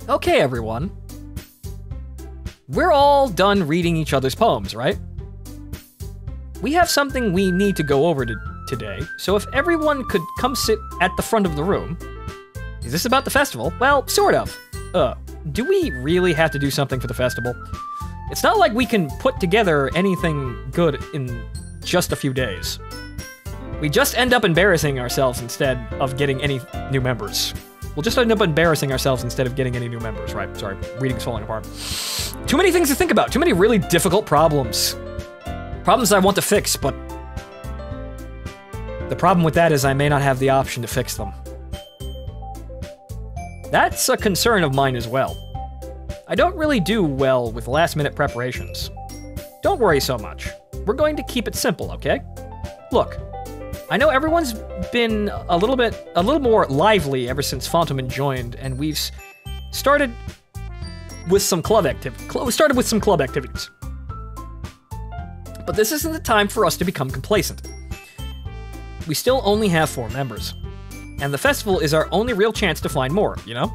Okay, everyone. We're all done reading each other's poems, right? We have something we need to go over today, so if everyone could come sit at the front of the room. Is this about the festival? Well, sort of. Do we really have to do something for the festival? It's not like we can put together anything good in just a few days. We just end up embarrassing ourselves instead of getting any new members. We'll just end up embarrassing ourselves instead of getting any new members, right? Sorry, reading's falling apart. Too many things to think about, too many really difficult problems. Problems I want to fix, but the problem with that is I may not have the option to fix them. That's a concern of mine as well. I don't really do well with last-minute preparations. Don't worry so much. We're going to keep it simple, okay? Look, I know everyone's been a little more lively ever since Fontaman joined, and we've started with some club activities. But this isn't the time for us to become complacent. We still only have 4 members, and the festival is our only real chance to find more, you know?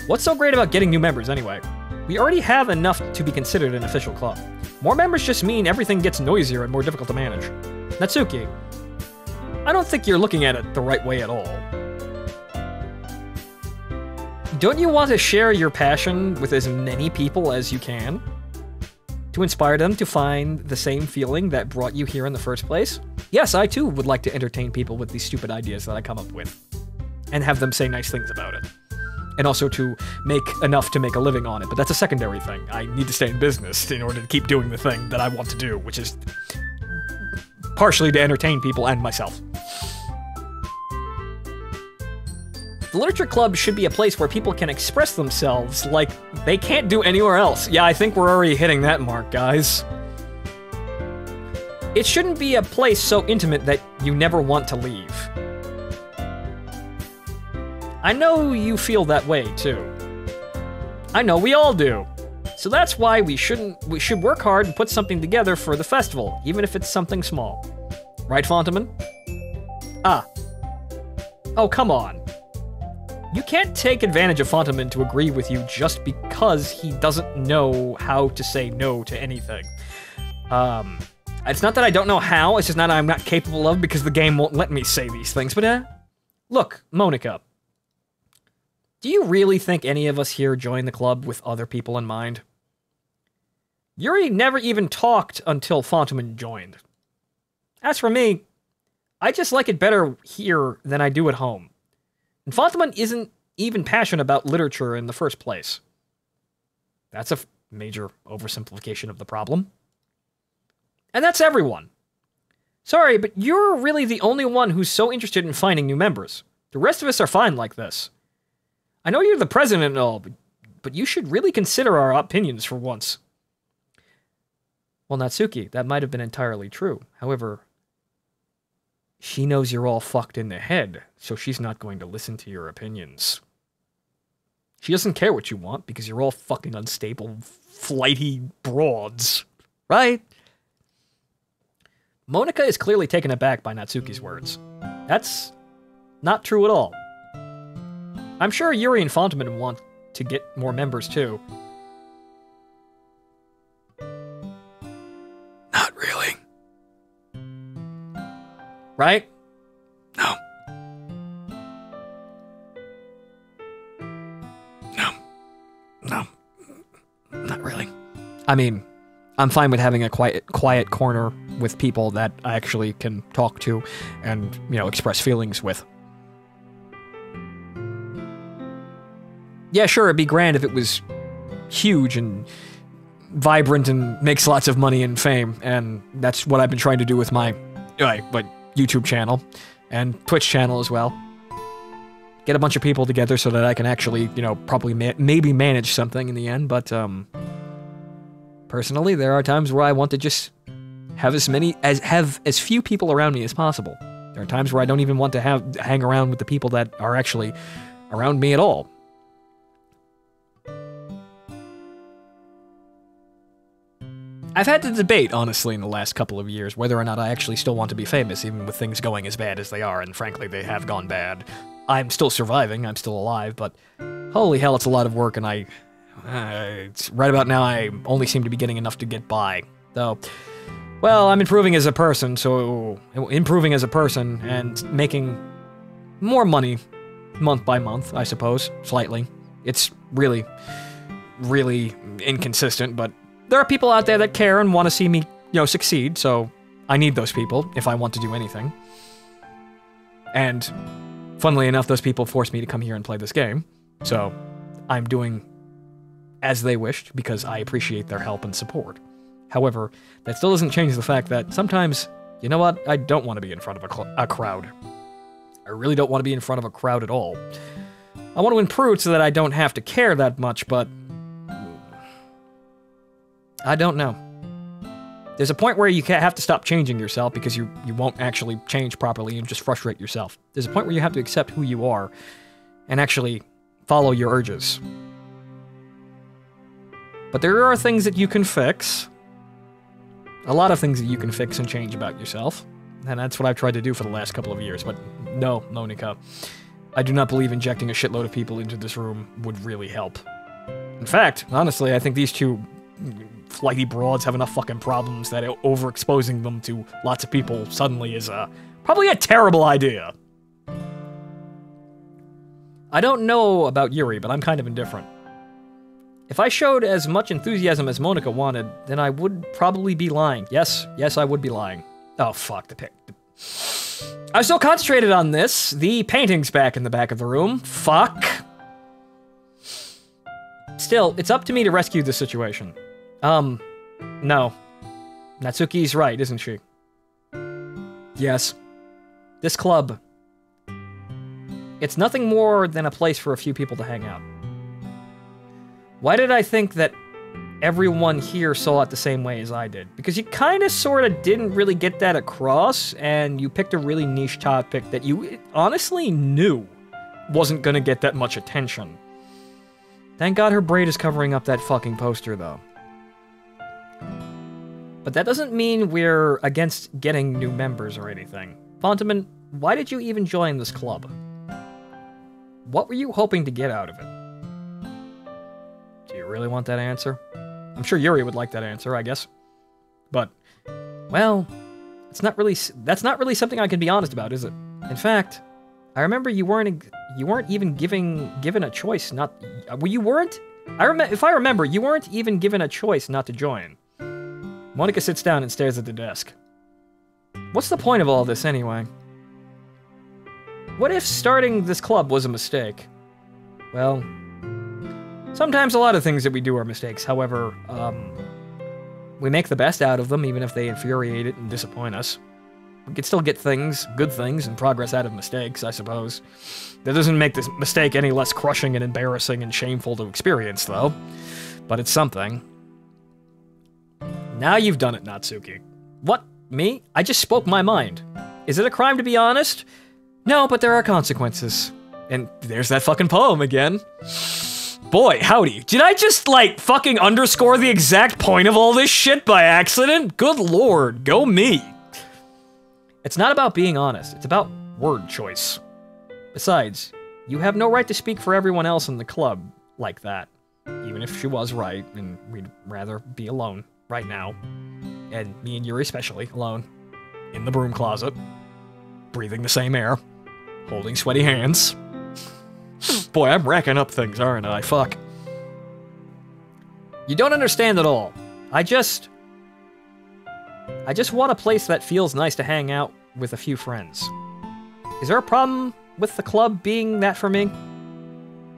What's so great about getting new members, anyway? We already have enough to be considered an official club. More members just mean everything gets noisier and more difficult to manage. Natsuki, I don't think you're looking at it the right way at all. Don't you want to share your passion with as many people as you can? To inspire them to find the same feeling that brought you here in the first place? Yes, I too would like to entertain people with these stupid ideas that I come up with. And have them say nice things about it. And also to make enough to make a living on it, but that's a secondary thing. I need to stay in business in order to keep doing the thing that I want to do, which is partially to entertain people and myself. The Literature Club should be a place where people can express themselves like they can't do anywhere else. Yeah, I think we're already hitting that mark, guys. It shouldn't be a place so intimate that you never want to leave. I know you feel that way, too. I know we all do. So that's why we should work hard and put something together for the festival, even if it's something small. Right, Fontaman? Ah. Oh, come on. You can't take advantage of Fontaman to agree with you just because he doesn't know how to say no to anything. It's not that I don't know how, it's just not I'm not capable of because the game won't let me say these things, but look, Monica. Do you really think any of us here joined the club with other people in mind? Yuri never even talked until Fontaman joined. As for me, I just like it better here than I do at home. And Fontaman isn't even passionate about literature in the first place. That's a major oversimplification of the problem. And that's everyone. Sorry, but you're really the only one who's so interested in finding new members. The rest of us are fine like this. I know you're the president and all, but you should really consider our opinions for once. Well, Natsuki, that might have been entirely true. However, she knows you're all fucked in the head, so she's not going to listen to your opinions. She doesn't care what you want because you're all fucking unstable, flighty broads. Right? Monica is clearly taken aback by Natsuki's words. That's not true at all. I'm sure Yuri and Fontaman want to get more members, too. Not really. Right? No. No. Not really. I mean, I'm fine with having a quiet corner with people that I actually can talk to and, express feelings with. Yeah, sure, it'd be grand if it was huge and vibrant and makes lots of money and fame, and that's what I've been trying to do with my YouTube channel and Twitch channel as well. Get a bunch of people together so that I can actually, probably maybe manage something in the end, but personally, there are times where I want to just have as few people around me as possible. There are times where I don't even want to hang around with the people that are actually around me at all. I've had to debate, honestly, in the last couple of years, whether or not I actually still want to be famous, even with things going as bad as they are, and frankly, they have gone bad. I'm still surviving, I'm still alive, but Holy hell, it's a lot of work, and right about now, I only seem to be getting enough to get by. Though, well, I'm improving as a person, and making more money month by month, I suppose, slightly. It's really, really inconsistent, but there are people out there that care and want to see me, succeed, so I need those people if I want to do anything. And, funnily enough, those people forced me to come here and play this game, so I'm doing as they wished because I appreciate their help and support. However, that still doesn't change the fact that sometimes, you know what, I don't want to be in front of a crowd. I really don't want to be in front of a crowd at all. I want to improve so that I don't have to care that much, but I don't know. There's a point where you have to stop changing yourself because you won't actually change properly and just frustrate yourself. There's a point where you have to accept who you are and actually follow your urges. But there are things that you can fix. A lot of things that you can fix and change about yourself. And that's what I've tried to do for the last couple of years. But no, Monica, I do not believe injecting a shitload of people into this room would really help. In fact, honestly, I think these two flighty broads have enough fucking problems that overexposing them to lots of people suddenly is probably a terrible idea. I don't know about Yuri, but I'm kind of indifferent. If I showed as much enthusiasm as Monica wanted, then I would probably be lying. Yes, I would be lying. Oh, fuck, I was so concentrated on this. The painting's back in the back of the room. Fuck. Still, it's up to me to rescue the situation. No. Natsuki's right, isn't she? Yes. This club. It's nothing more than a place for a few people to hang out. Why did I think that everyone here saw it the same way as I did? Because you kinda sorta didn't really get that across, and you picked a really niche topic that you honestly knew wasn't gonna get that much attention. Thank God her braid is covering up that fucking poster, though. But that doesn't mean we're against getting new members or anything. Fontaman, why did you even join this club? What were you hoping to get out of it? Do you really want that answer? I'm sure Yuri would like that answer, I guess. But, well, that's not really something I can be honest about, is it? In fact, I remember you weren't even given a choice not. If I remember, you weren't even given a choice not to join. Monica sits down and stares at the desk. What's the point of all this anyway? What if starting this club was a mistake? Well, sometimes a lot of things that we do are mistakes. However, we make the best out of them, even if they infuriate it and disappoint us. We can still get good things, and progress out of mistakes, I suppose. That doesn't make this mistake any less crushing and embarrassing and shameful to experience, though. But it's something. Now you've done it, Natsuki. What? Me? I just spoke my mind. Is it a crime to be honest? No, but there are consequences. And there's that fucking poem again. Boy, howdy. Did I just, fucking underscore the exact point of all this shit by accident? Good lord, go me. It's not about being honest, it's about word choice. Besides, you have no right to speak for everyone else in the club like that. Even if she was right, and we'd rather be alone right now. And me and Yuri especially, alone. In the broom closet. Breathing the same air. Holding sweaty hands. Boy, I'm racking up things, aren't I? Fuck. You don't understand at all. I just want a place that feels nice to hang out with a few friends. Is there a problem with the club being that for me?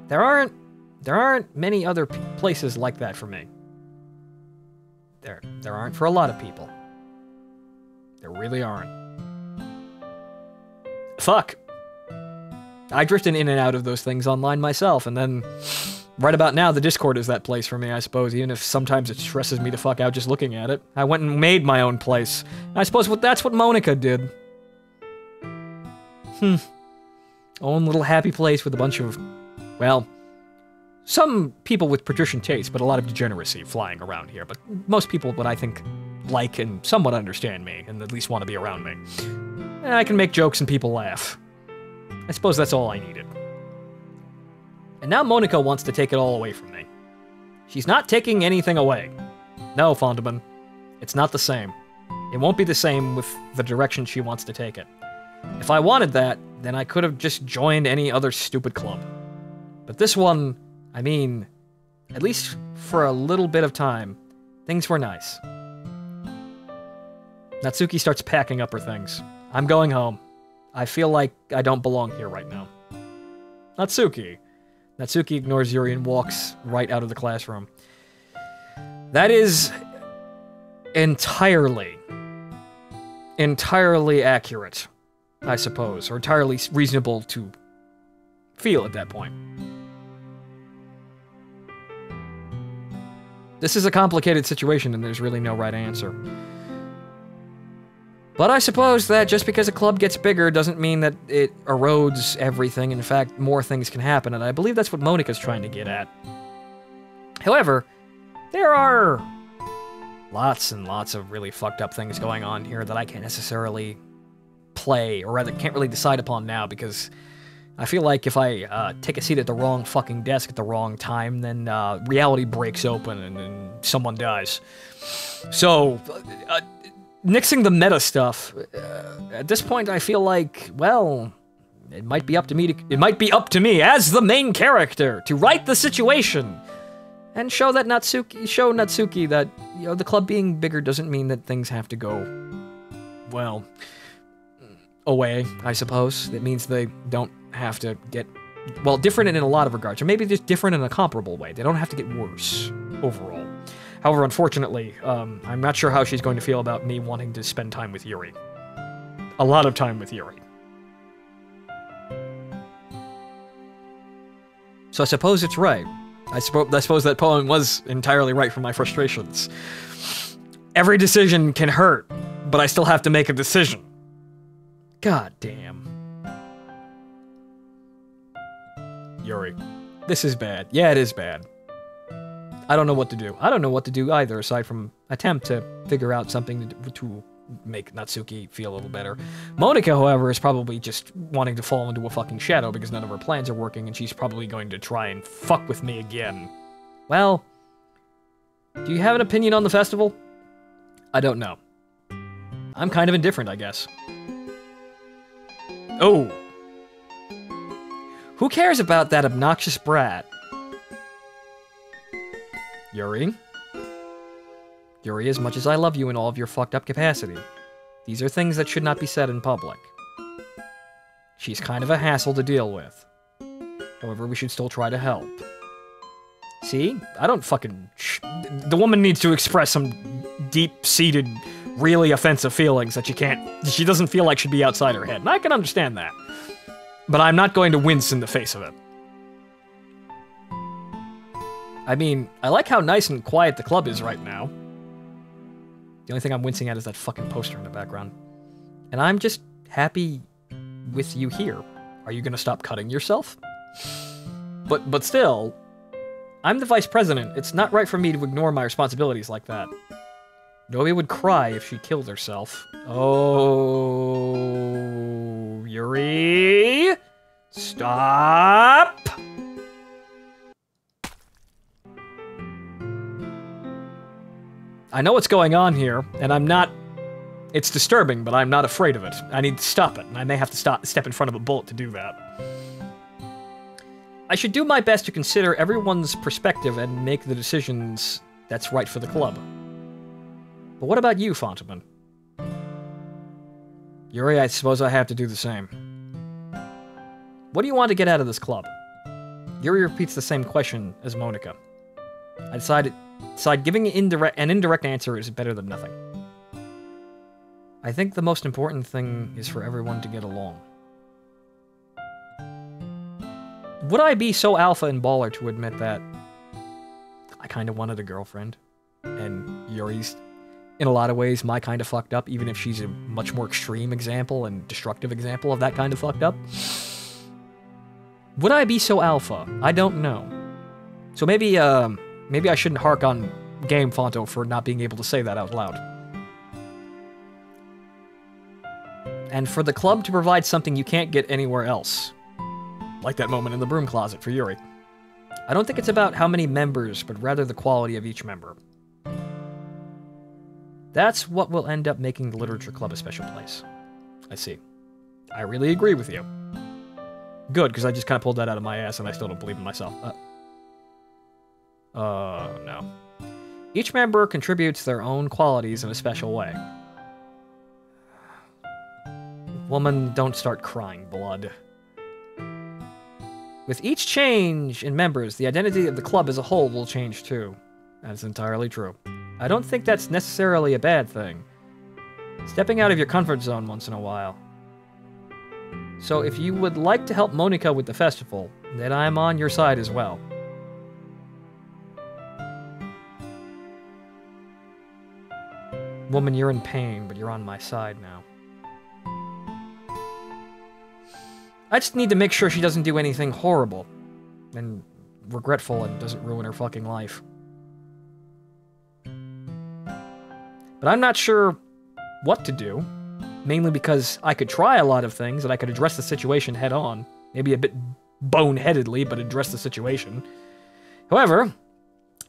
There aren't many other places like that for me. There aren't for a lot of people. There really aren't. Fuck. I drifted in and out of those things online myself, and then right about now, the Discord is that place for me, I suppose, even if sometimes it stresses me to fuck out just looking at it. I went and made my own place. I suppose that's what Monica did. Own little happy place with a bunch of, well, some people with patrician taste, but a lot of degeneracy flying around here. But most people, what I think, like and somewhat understand me, and at least want to be around me. And I can make jokes and people laugh. I suppose that's all I needed. And now Monica wants to take it all away from me. She's not taking anything away. No, Fondaman. It's not the same. It won't be the same with the direction she wants to take it. If I wanted that, then I could have just joined any other stupid club. But this one, I mean, at least for a little bit of time, things were nice. Natsuki starts packing up her things. I'm going home. I feel like I don't belong here right now. Natsuki. Natsuki ignores Yuri and walks right out of the classroom. That is entirely accurate, I suppose, or entirely reasonable to feel at that point. This is a complicated situation and there's really no right answer. But I suppose that just because a club gets bigger doesn't mean that it erodes everything. In fact, more things can happen, and I believe that's what Monica's trying to get at. However, there are lots and lots of really fucked up things going on here that I can't necessarily play, or rather can't really decide upon now, because I feel like if I take a seat at the wrong fucking desk at the wrong time, then reality breaks open and someone dies. So, nixing the meta stuff, at this point I feel like, well, it might be up to me as the main character to write the situation and show Natsuki that, you know, the club being bigger doesn't mean that things have to go, well, away, I suppose. It means they don't have to get, well, different in a lot of regards, or maybe just different in a comparable way. They don't have to get worse overall. However, unfortunately, I'm not sure how she's going to feel about me wanting to spend time with Yuri. A lot of time with Yuri. So I suppose it's right. I suppose that poem was entirely right for my frustrations. Every decision can hurt, but I still have to make a decision. God damn. Yuri. This is bad. Yeah, it is bad. I don't know what to do. I don't know what to do either, aside from attempt to figure out something to make Natsuki feel a little better. Monica, however, is probably just wanting to fall into a fucking shadow because none of her plans are working, and she's probably going to try and fuck with me again. Well, do you have an opinion on the festival? I don't know. I'm kind of indifferent, I guess. Oh. Who cares about that obnoxious brat? Yuri? Yuri, as much as I love you in all of your fucked up capacity, these are things that should not be said in public. She's kind of a hassle to deal with. However, we should still try to help. See? I don't fucking... The woman needs to express some deep-seated, really offensive feelings that she doesn't feel like should be outside her head. And I can understand that. But I'm not going to wince in the face of it. I mean, I like how nice and quiet the club is right now. The only thing I'm wincing at is that fucking poster in the background. And I'm just happy with you here. Are you gonna stop cutting yourself? But still, I'm the vice president. It's not right for me to ignore my responsibilities like that. Nobody would cry if she killed herself. Oh, Yuri, stop! I know what's going on here, and I'm not... It's disturbing, but I'm not afraid of it. I need to stop it, and I may have to step in front of a bullet to do that. I should do my best to consider everyone's perspective and make the decisions that's right for the club. But what about you, Fontaine? Yuri, I suppose I have to do the same. What do you want to get out of this club? Yuri repeats the same question as Monica. I decided giving an indirect answer is better than nothing. I think the most important thing is for everyone to get along. Would I be so alpha and baller to admit that I kind of wanted a girlfriend? And Yuri's, in a lot of ways, my kind of fucked up, even if she's a much more extreme example and destructive example of that kind of fucked up? Would I be so alpha? I don't know. So maybe I shouldn't hark on Game Fonto for not being able to say that out loud. And for the club to provide something you can't get anywhere else. Like that moment in the broom closet for Yuri. I don't think it's about how many members, but rather the quality of each member. That's what will end up making the Literature Club a special place. I see. I really agree with you. Good, because I just kind of pulled that out of my ass and I still don't believe in myself. No. Each member contributes their own qualities in a special way. Woman, don't start crying blood. With each change in members, the identity of the club as a whole will change too. That's entirely true. I don't think that's necessarily a bad thing. Stepping out of your comfort zone once in a while. So if you would like to help Monica with the festival, then I'm on your side as well. Woman, you're in pain, but you're on my side now. I just need to make sure she doesn't do anything horrible and regretful and doesn't ruin her fucking life. But I'm not sure what to do, mainly because I could try a lot of things and I could address the situation head on, maybe a bit boneheadedly, but address the situation. However,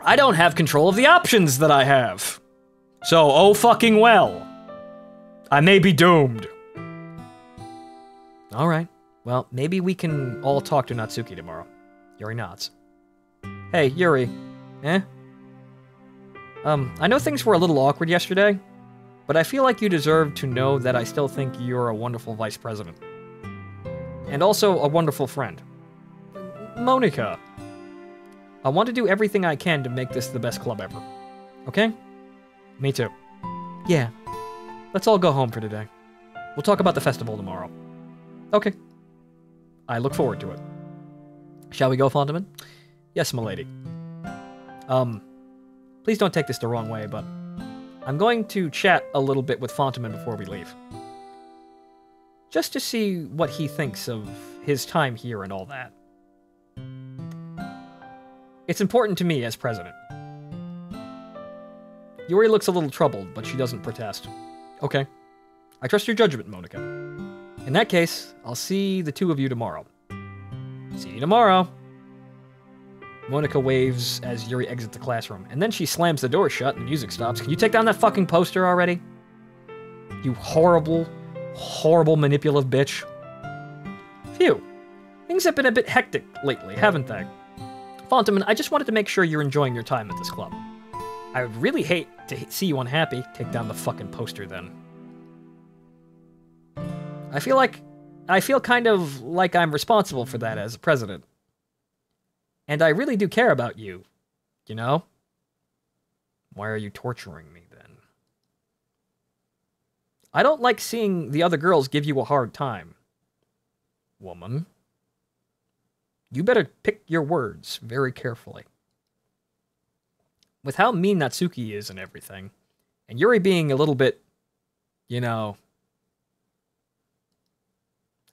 I don't have control of the options that I have. So, oh fucking well. I may be doomed. Alright. Well, maybe we can all talk to Natsuki tomorrow. Yuri nods. Hey, Yuri. Eh? I know things were a little awkward yesterday, but I feel like you deserve to know that I still think you're a wonderful vice president. And also a wonderful friend. Monica. I want to do everything I can to make this the best club ever. Okay? Me too. Yeah. Let's all go home for today. We'll talk about the festival tomorrow. Okay. I look forward to it. Shall we go, Fontaman? Yes, milady. Please don't take this the wrong way, but I'm going to chat a little bit with Fontaman before we leave. Just to see what he thinks of his time here and all that. It's important to me as president. Yuri looks a little troubled, but she doesn't protest. Okay. I trust your judgment, Monica. In that case, I'll see the two of you tomorrow. See you tomorrow. Monica waves as Yuri exits the classroom, and then she slams the door shut and the music stops. Can you take down that fucking poster already? You horrible, horrible manipulative bitch. Phew. Things have been a bit hectic lately, haven't they? Fontaman, I just wanted to make sure you're enjoying your time at this club. I would really hate to see you unhappy. Take down the fucking poster then. I feel kind of like I'm responsible for that as president. And I really do care about you, you know? Why are you torturing me then? I don't like seeing the other girls give you a hard time. Woman. You better pick your words very carefully. With how mean Natsuki is and everything, and Yuri being a little bit, you know...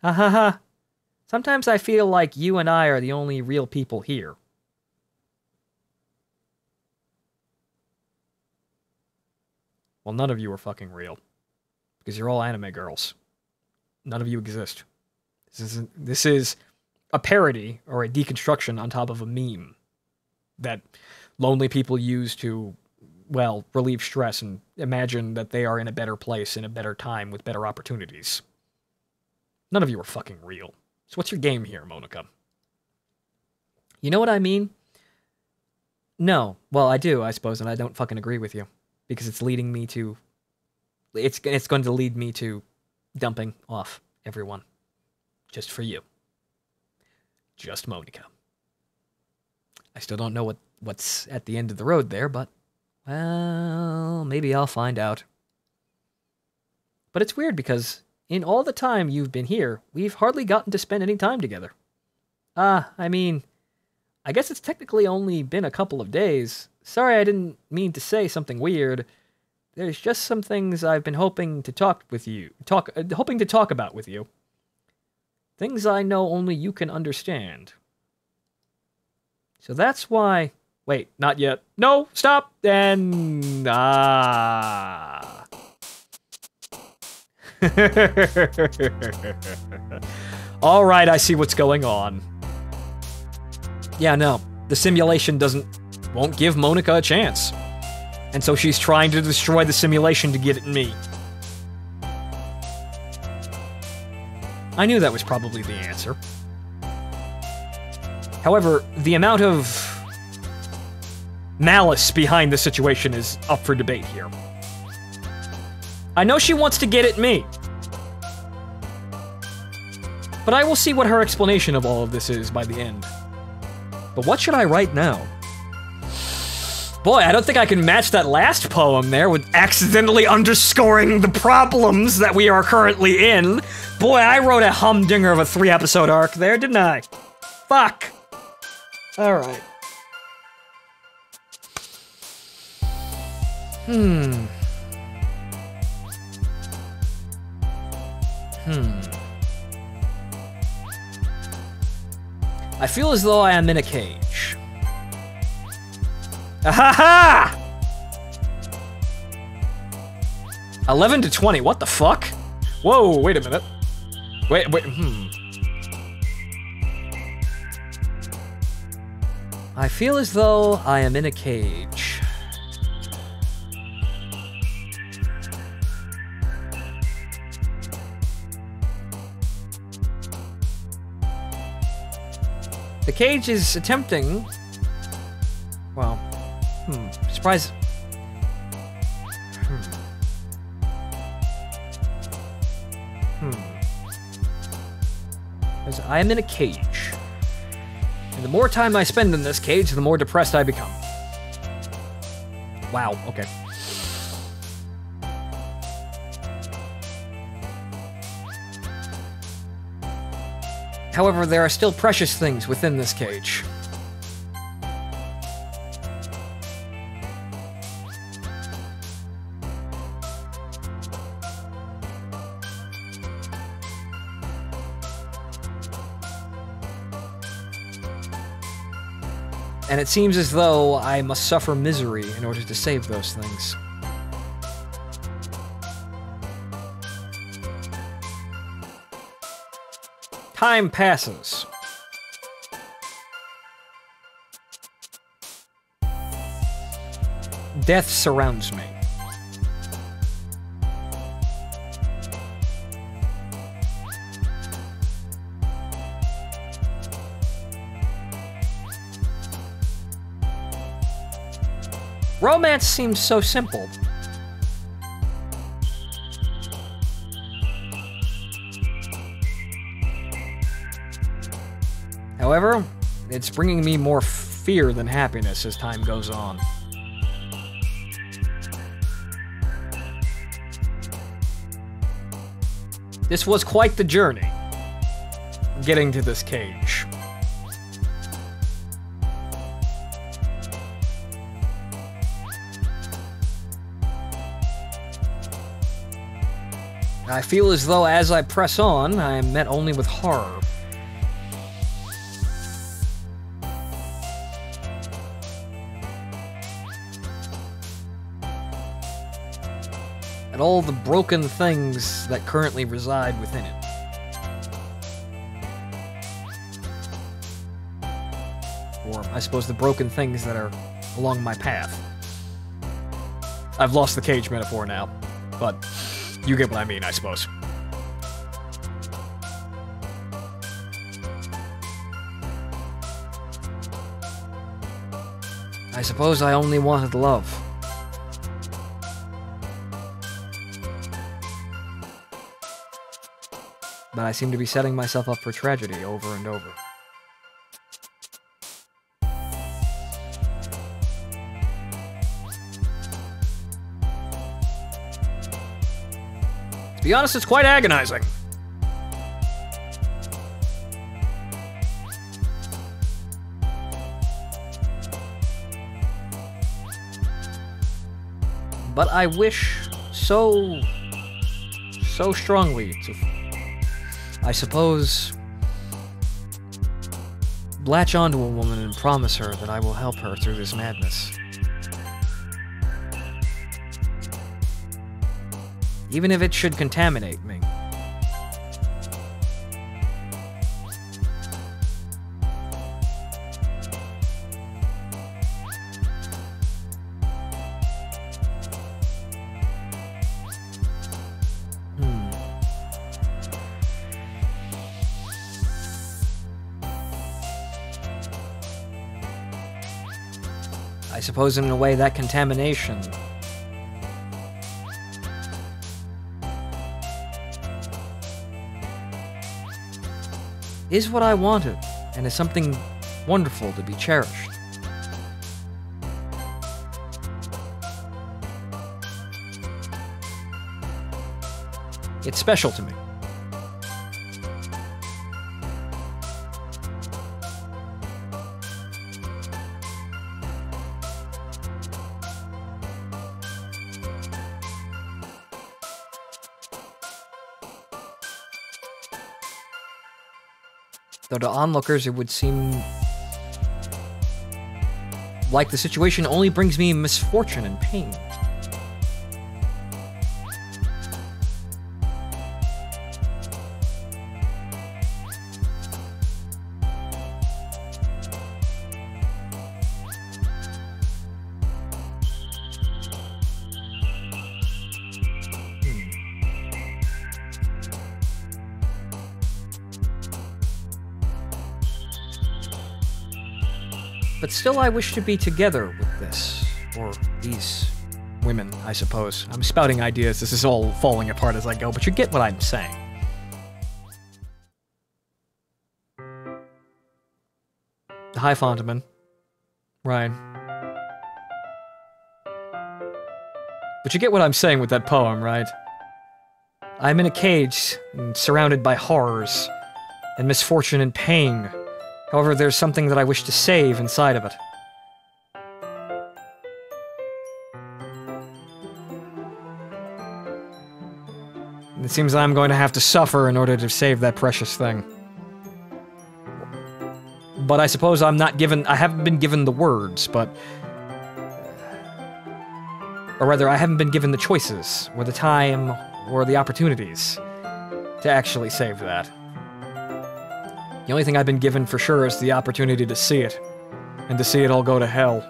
Ha ha ha. Sometimes I feel like you and I are the only real people here. Well, none of you are fucking real. Because you're all anime girls. None of you exist. This is a parody or a deconstruction on top of a meme that lonely people use to, well, relieve stress and imagine that they are in a better place, in a better time, with better opportunities. None of you are fucking real. So what's your game here, Monica? You know what I mean? No. Well, I do, I suppose, and I don't fucking agree with you. Because it's leading me to... It's going to lead me to dumping off everyone. Just for you. Just Monica. I still don't know what's at the end of the road there, but... Well, maybe I'll find out. But it's weird because... in all the time you've been here, we've hardly gotten to spend any time together. I mean, I guess it's technically only been a couple of days. Sorry, I didn't mean to say something weird. There's just some things I've been hoping to talk about with you. Things I know only you can understand. So that's why... Wait, not yet. No, stop! And... Alright, I see what's going on. Yeah, no. the simulation won't give Monica a chance. And so she's trying to destroy the simulation to get at me. I knew that was probably the answer. However, the amount of malice behind the situation is up for debate here. I know she wants to get at me. But I will see what her explanation of all of this is by the end. But what should I write now? Boy, I don't think I can match that last poem there with accidentally underscoring the problems that we are currently in. Boy, I wrote a humdinger of a 3-episode arc there, didn't I? Fuck. Alright. I feel as though I am in a cage. Ahaha! 11 to 20, what the fuck? Whoa, wait a minute. Wait, I feel as though I am in a cage. The cage is attempting... Well, surprise... Because I am in a cage. And the more time I spend in this cage, the more depressed I become. Wow, okay. However, there are still precious things within this cage. And it seems as though I must suffer misery in order to save those things. Time passes. Death surrounds me. Romance seems so simple. However, it's bringing me more fear than happiness as time goes on. This was quite the journey, getting to this cage. I feel as though as I press on, I am met only with horror. At all the broken things that currently reside within it. Or, I suppose, the broken things that are along my path. I've lost the cage metaphor now, but you get what I mean, I suppose. I suppose I only wanted love. But I seem to be setting myself up for tragedy over and over. To be honest, it's quite agonizing. But I wish so strongly to, I suppose, latch onto a woman and promise her that I will help her through this madness. Even if it should contaminate me. suppose in a way that contamination is what I wanted, and is something wonderful to be cherished. It's special to me. Though to onlookers it would seem like the situation only brings me misfortune and pain. But still I wish to be together with this, or these women, I suppose. I'm spouting ideas, this is all falling apart as I go, but you get what I'm saying. Hi, Fontaman. Ryan. But you get what I'm saying with that poem, right? I'm in a cage, and surrounded by horrors, and misfortune and pain. However, there's something that I wish to save inside of it. It seems I'm going to have to suffer in order to save that precious thing. But I suppose I haven't been given the words, but... Or rather, I haven't been given the choices, or the time, or the opportunities to actually save that. The only thing I've been given for sure is the opportunity to see it, and to see it all go to hell.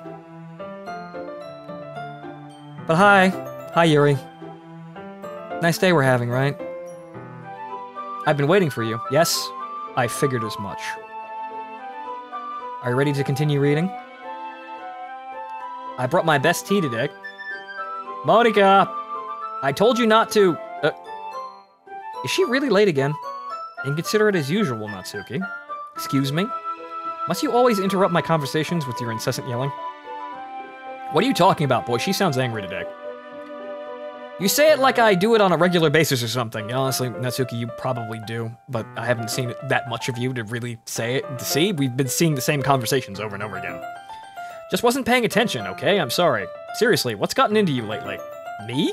But hi. Hi, Yuri. Nice day we're having, right? I've been waiting for you. Yes, I figured as much. Are you ready to continue reading? I brought my best tea today. Monica! I told you not to... Is she really late again? Inconsiderate as usual, Natsuki. Excuse me? Must you always interrupt my conversations with your incessant yelling? What are you talking about, boy? She sounds angry today. You say it like I do it on a regular basis or something. Honestly, Natsuki, you probably do, but I haven't seen that much of you to really say it. See, we've been seeing the same conversations over and over again. Just wasn't paying attention, okay? I'm sorry. Seriously, what's gotten into you lately? Me?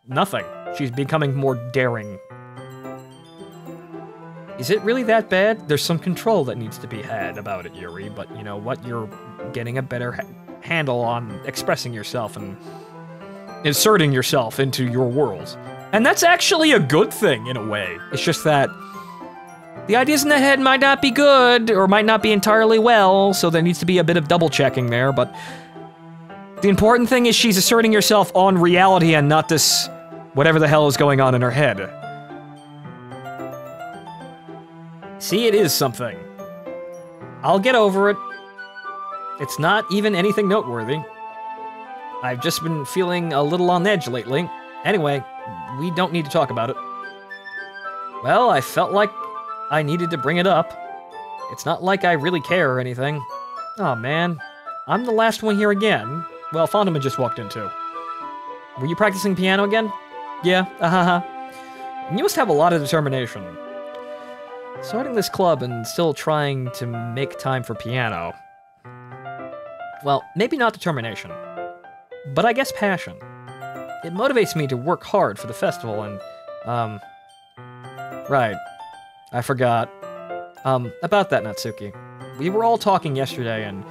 Nothing. She's becoming more daring. Is it really that bad? There's some control that needs to be had about it, Yuri, but you know what? You're getting a better handle on expressing yourself and inserting yourself into your world. And that's actually a good thing, in a way. It's just that the ideas in the head might not be good, or might not be entirely well, so there needs to be a bit of double-checking there, but the important thing is she's asserting herself on reality and not this whatever the hell is going on in her head. See, it is something. I'll get over it. It's not even anything noteworthy. I've just been feeling a little on edge lately. Anyway, we don't need to talk about it. Well, I felt like I needed to bring it up. It's not like I really care or anything. Oh man, I'm the last one here again. Well, Fondama just walked in too. Were you practicing piano again? Yeah, You must have a lot of determination. Starting this club and still trying to make time for piano. Well, maybe not determination, but I guess passion. It motivates me to work hard for the festival and, right. I forgot. About that, Natsuki. We were all talking yesterday and,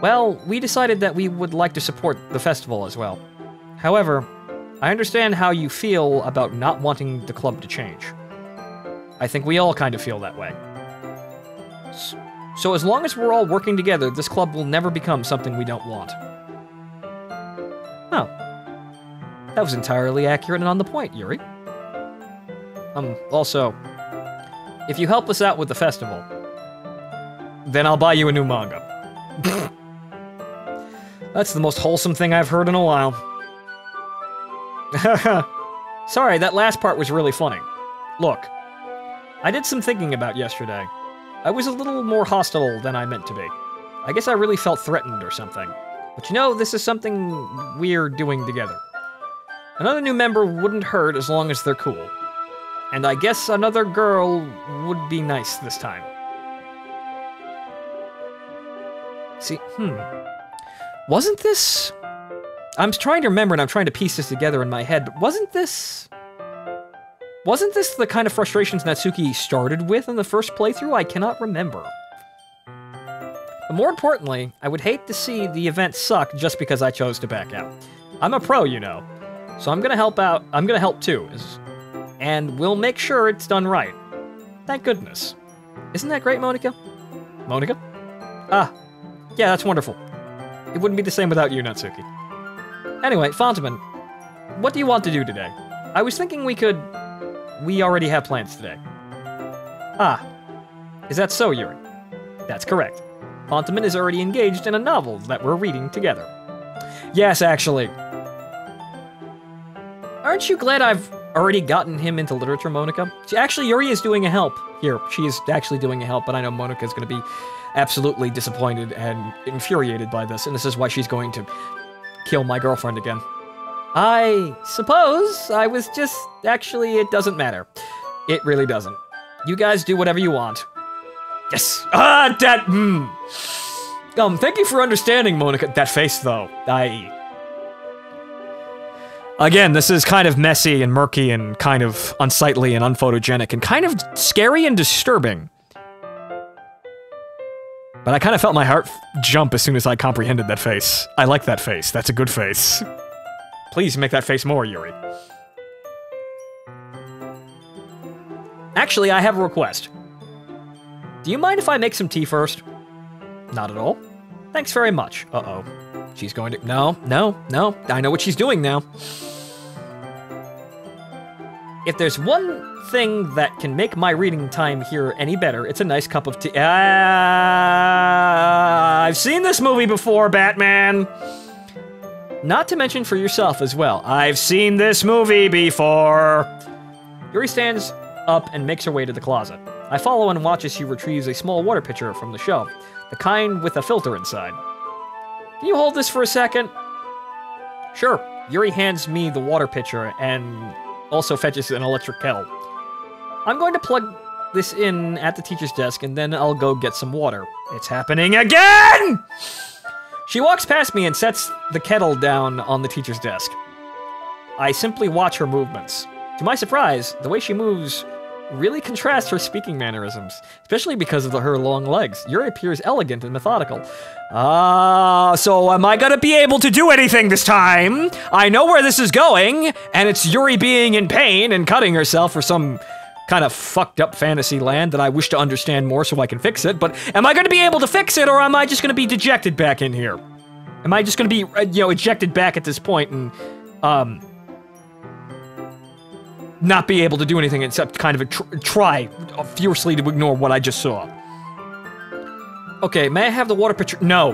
well, we decided that we would like to support the festival as well. However, I understand how you feel about not wanting the club to change. I think we all kind of feel that way. So as long as we're all working together, this club will never become something we don't want. Oh. That was entirely accurate and on the point, Yuri. Also, if you help us out with the festival, then I'll buy you a new manga. That's the most wholesome thing I've heard in a while. Sorry, that last part was really funny. Look, I did some thinking about yesterday. I was a little more hostile than I meant to be. I guess I really felt threatened or something. But you know, this is something we're doing together. Another new member wouldn't hurt as long as they're cool. And I guess another girl would be nice this time. See, wasn't this... I'm trying to remember and I'm trying to piece this together in my head, but wasn't this the kind of frustrations Natsuki started with in the first playthrough? I cannot remember. But more importantly, I would hate to see the event suck just because I chose to back out. I'm a pro, you know. So I'm gonna help out. I'm gonna help too. And we'll make sure it's done right. Thank goodness. Isn't that great, Monica? Monica? Ah, yeah, that's wonderful. It wouldn't be the same without you, Natsuki. Anyway, Fontaman, what do you want to do today? I was thinking we already have plans today. Ah, is that so, Yuri? That's correct. Fontaman is already engaged in a novel that we're reading together. Yes, actually. Aren't you glad I've already gotten him into literature, Monica? Actually, Yuri is doing a help here. She is actually doing a help, but I know Monica's going to be absolutely disappointed and infuriated by this, and this is why she's going to kill my girlfriend again. I suppose I was just... Actually, it doesn't matter. It really doesn't. You guys do whatever you want. Yes! Ah, that... thank you for understanding, Monica. That face, though. Again, this is kind of messy and murky and kind of unsightly and unphotogenic and kind of scary and disturbing. But I kind of felt my heart jump as soon as I comprehended that face. I like that face. That's a good face. Please make that face more, Yuri. Actually, I have a request. Do you mind if I make some tea first? Not at all. Thanks very much. Uh-oh. She's going to... No. I know what she's doing now. If there's one thing that can make my reading time here any better, it's a nice cup of tea. I've seen this movie before, Batman. Not to mention for yourself as well. I've seen this movie before. Yuri stands up and makes her way to the closet. I follow and watch as she retrieves a small water pitcher from the shelf, the kind with a filter inside. Can you hold this for a second? Sure. Yuri hands me the water pitcher and also fetches an electric kettle. I'm going to plug this in at the teacher's desk and then I'll go get some water. It's happening again! She walks past me and sets the kettle down on the teacher's desk. I simply watch her movements. To my surprise, the way she moves really contrasts her speaking mannerisms, especially because of her long legs. Yuri appears elegant and methodical. So am I gonna be able to do anything this time? I know where this is going, and it's Yuri being in pain and cutting herself for some kind of fucked up fantasy land that I wish to understand more so I can fix it, but am I gonna be able to fix it, or am I just gonna be dejected back in here? Am I just gonna be, ejected back at this point and, not be able to do anything except kind of try fiercely to ignore what I just saw? Okay, may I have the water pitcher? No.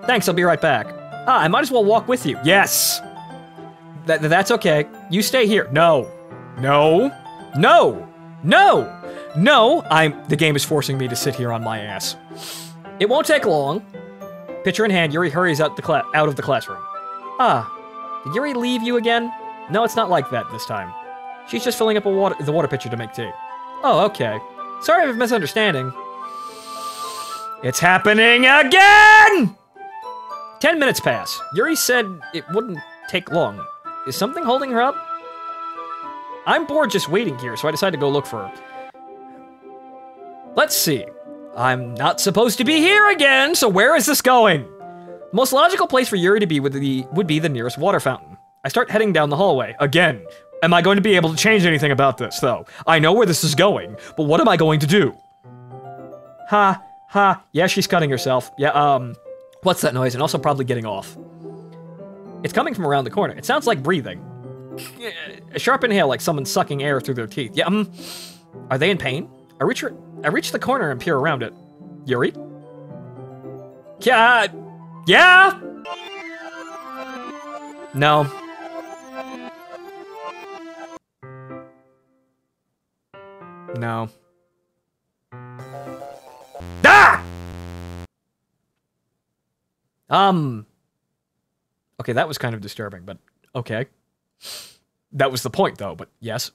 Thanks, I'll be right back. I might as well walk with you. Yes! That's okay. You stay here. No. No. No. No. No! The game is forcing me to sit here on my ass. It won't take long. Pitcher in hand, Yuri hurries out of the classroom. Did Yuri leave you again? No, it's not like that this time. She's just filling up the water pitcher to make tea. Oh, okay. Sorry for misunderstanding. It's happening again! 10 minutes pass. Yuri said it wouldn't take long. Is something holding her up? I'm bored just waiting here, so I decided to go look for her. Let's see. I'm not supposed to be here again, so where is this going? The most logical place for Yuri to be would be the nearest water fountain. I start heading down the hallway. Again. Am I going to be able to change anything about this, though? I know where this is going, but what am I going to do? Ha. Yeah, she's cutting herself. Yeah, what's that noise? And also probably getting off. It's coming from around the corner. It sounds like breathing. A sharp inhale, like someone sucking air through their teeth. Yeah, are they in pain? I reach the corner and peer around it. Yuri? Yeah, Yeah? No. No. Ah! Okay, that was kind of disturbing, but okay. That was the point, though, but yes.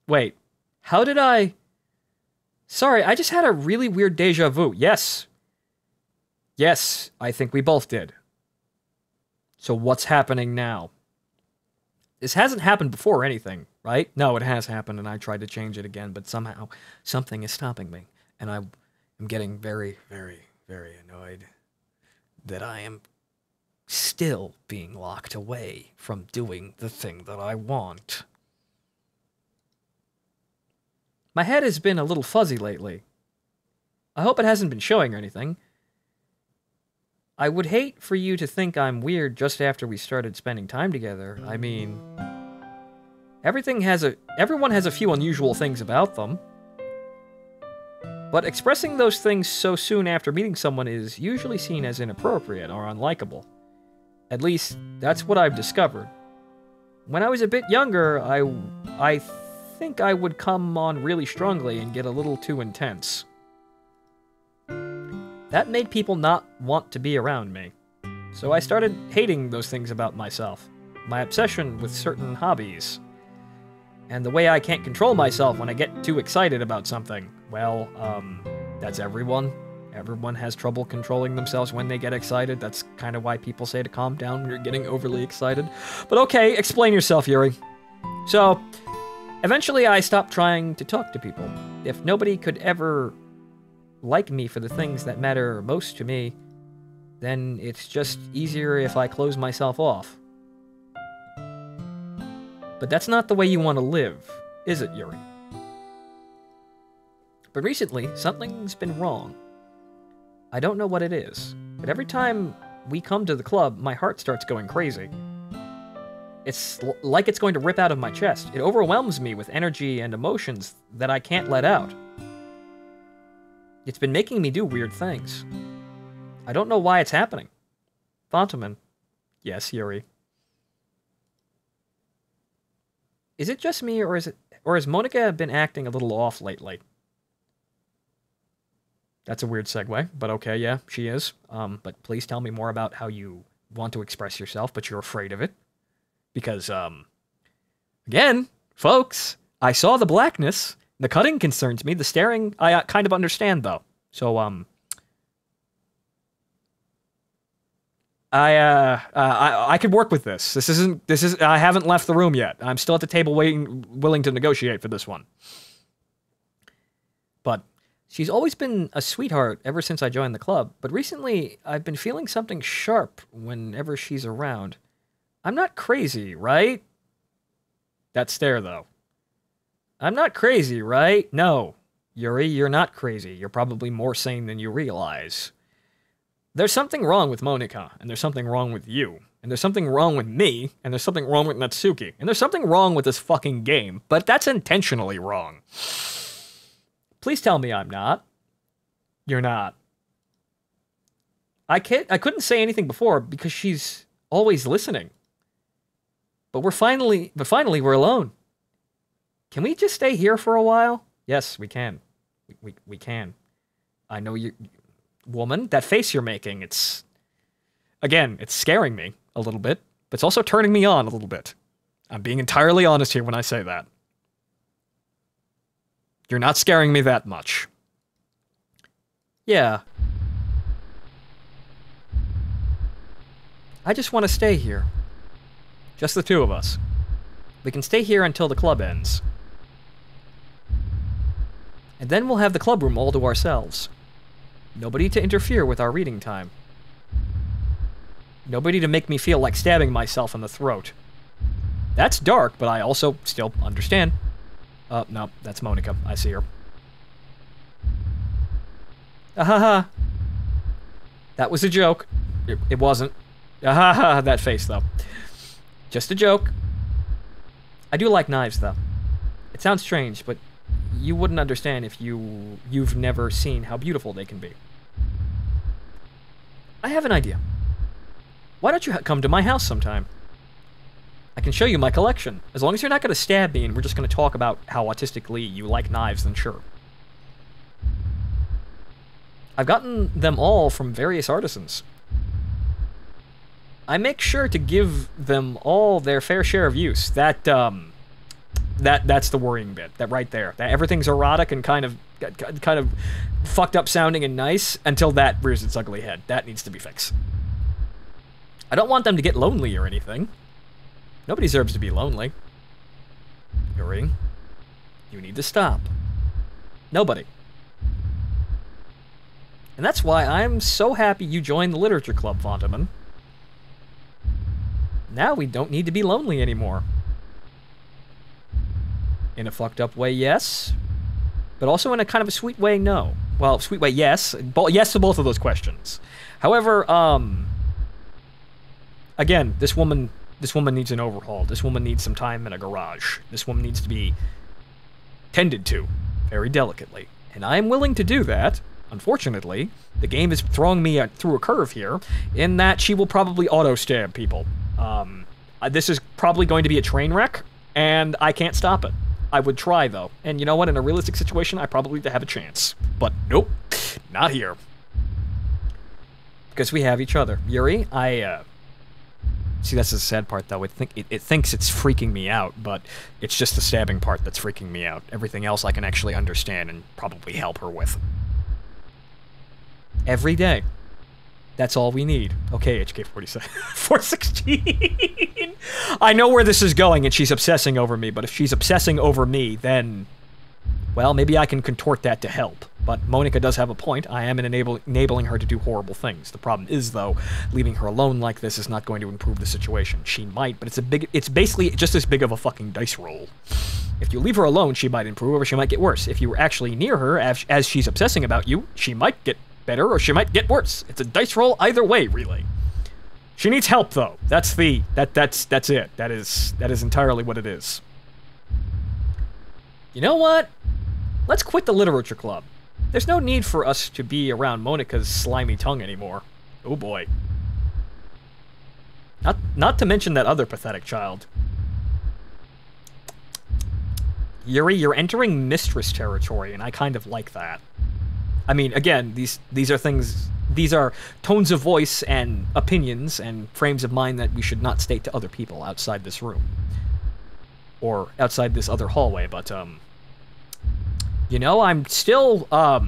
Wait, how did I... Sorry, I just had a really weird deja vu. Yes. Yes, I think we both did. So what's happening now? This hasn't happened before or anything, right? No, it has happened, and I tried to change it again, but somehow something is stopping me. And I'm getting very, very, very annoyed that I am still being locked away from doing the thing that I want. My head has been a little fuzzy lately. I hope it hasn't been showing or anything. I would hate for you to think I'm weird just after we started spending time together. I mean, everyone has a few unusual things about them. But expressing those things so soon after meeting someone is usually seen as inappropriate or unlikable. At least, that's what I've discovered. When I was a bit younger, I think I would come on really strongly and get a little too intense. That made people not want to be around me. So I started hating those things about myself. My obsession with certain hobbies. And the way I can't control myself when I get too excited about something. Well, that's everyone. Everyone has trouble controlling themselves when they get excited. That's kind of why people say to calm down when you're getting overly excited. But okay, explain yourself, Yuri. So, eventually I stopped trying to talk to people. If nobody could ever like me for the things that matter most to me, then it's just easier if I close myself off. But that's not the way you want to live, is it, Yuri? But recently, something's been wrong. I don't know what it is, but every time we come to the club, my heart starts going crazy. It's like it's going to rip out of my chest. It overwhelms me with energy and emotions that I can't let out. It's been making me do weird things. I don't know why it's happening. Fontaman. Yes, Yuri. Is it just me, or has Monica been acting a little off lately? That's a weird segue, but okay, yeah, she is. But please tell me more about how you want to express yourself, but you're afraid of it. Because, again, folks, I saw the blackness. The cutting concerns me. The staring, I kind of understand, though. So, I could work with this. This is, I haven't left the room yet. I'm still at the table willing to negotiate for this one. But she's always been a sweetheart ever since I joined the club, but recently I've been feeling something sharp whenever she's around. I'm not crazy, right? That stare, though. I'm not crazy, right? No. Yuri, you're not crazy. You're probably more sane than you realize. There's something wrong with Monica, and there's something wrong with you, and there's something wrong with me, and there's something wrong with Natsuki, and there's something wrong with this fucking game, but that's intentionally wrong. Please tell me I'm not. You're not. I couldn't say anything before because she's always listening. But finally we're alone. Can we just stay here for a while? Yes, we can. We can. I know you, woman, that face you're making, it's scaring me a little bit, but it's also turning me on a little bit. I'm being entirely honest here when I say that. You're not scaring me that much. Yeah. I just want to stay here. Just the two of us. We can stay here until the club ends. And then we'll have the club room all to ourselves. Nobody to interfere with our reading time. Nobody to make me feel like stabbing myself in the throat. That's dark, but I also still understand. No, that's Monica. I see her. Ahaha. That was a joke. It wasn't. Ahaha, that face, though. Just a joke. I do like knives, though. It sounds strange, but you wouldn't understand if you've never seen how beautiful they can be. I have an idea. Why don't you come to my house sometime? I can show you my collection. As long as you're not going to stab me and we're just going to talk about how autistically you like knives, then sure. I've gotten them all from various artisans. I make sure to give them all their fair share of use. That's the worrying bit. That right there. That everything's erotic and kind of fucked up sounding and nice until that rears its ugly head. That needs to be fixed. I don't want them to get lonely or anything. Nobody deserves to be lonely. Yuri, you need to stop. Nobody. And that's why I'm so happy you joined the Literature Club, Fontaman. Now we don't need to be lonely anymore. In a fucked up way, yes. But also in a kind of a sweet way, no. Well, sweet way, yes. Yes to both of those questions. However, again, this woman needs an overhaul. This woman needs some time in a garage. This woman needs to be tended to very delicately. And I am willing to do that. Unfortunately, the game is throwing me through a curve here in that she will probably auto-stab people. This is probably going to be a train wreck, and I can't stop it. I would try, though. And you know what? In a realistic situation, I probably have a chance. But nope, not here. Because we have each other. Yuri, see, that's the sad part, though. It thinks it's freaking me out, but it's just the stabbing part that's freaking me out. Everything else I can actually understand and probably help her with. Every day. That's all we need. Okay, HK47. 416! I know where this is going, and she's obsessing over me, but if she's obsessing over me, then... well, maybe I can contort that to help. But Monica does have a point. I am enabling her to do horrible things. The problem is, though, leaving her alone like this is not going to improve the situation. She might, but it's basically just as big of a fucking dice roll. If you leave her alone, she might improve, or she might get worse. If you were actually near her, as she's obsessing about you, she might get better, or she might get worse. It's a dice roll either way, really. She needs help, though. That's it. That is entirely what it is. You know what? Let's quit the Literature Club. There's no need for us to be around Monica's slimy tongue anymore. Oh boy. Not to mention that other pathetic child. Yuri, you're entering mistress territory, and I kind of like that. I mean, again, these are things, these are tones of voice and opinions and frames of mind that we should not state to other people outside this room. Or outside this other hallway, but, you know, I'm still not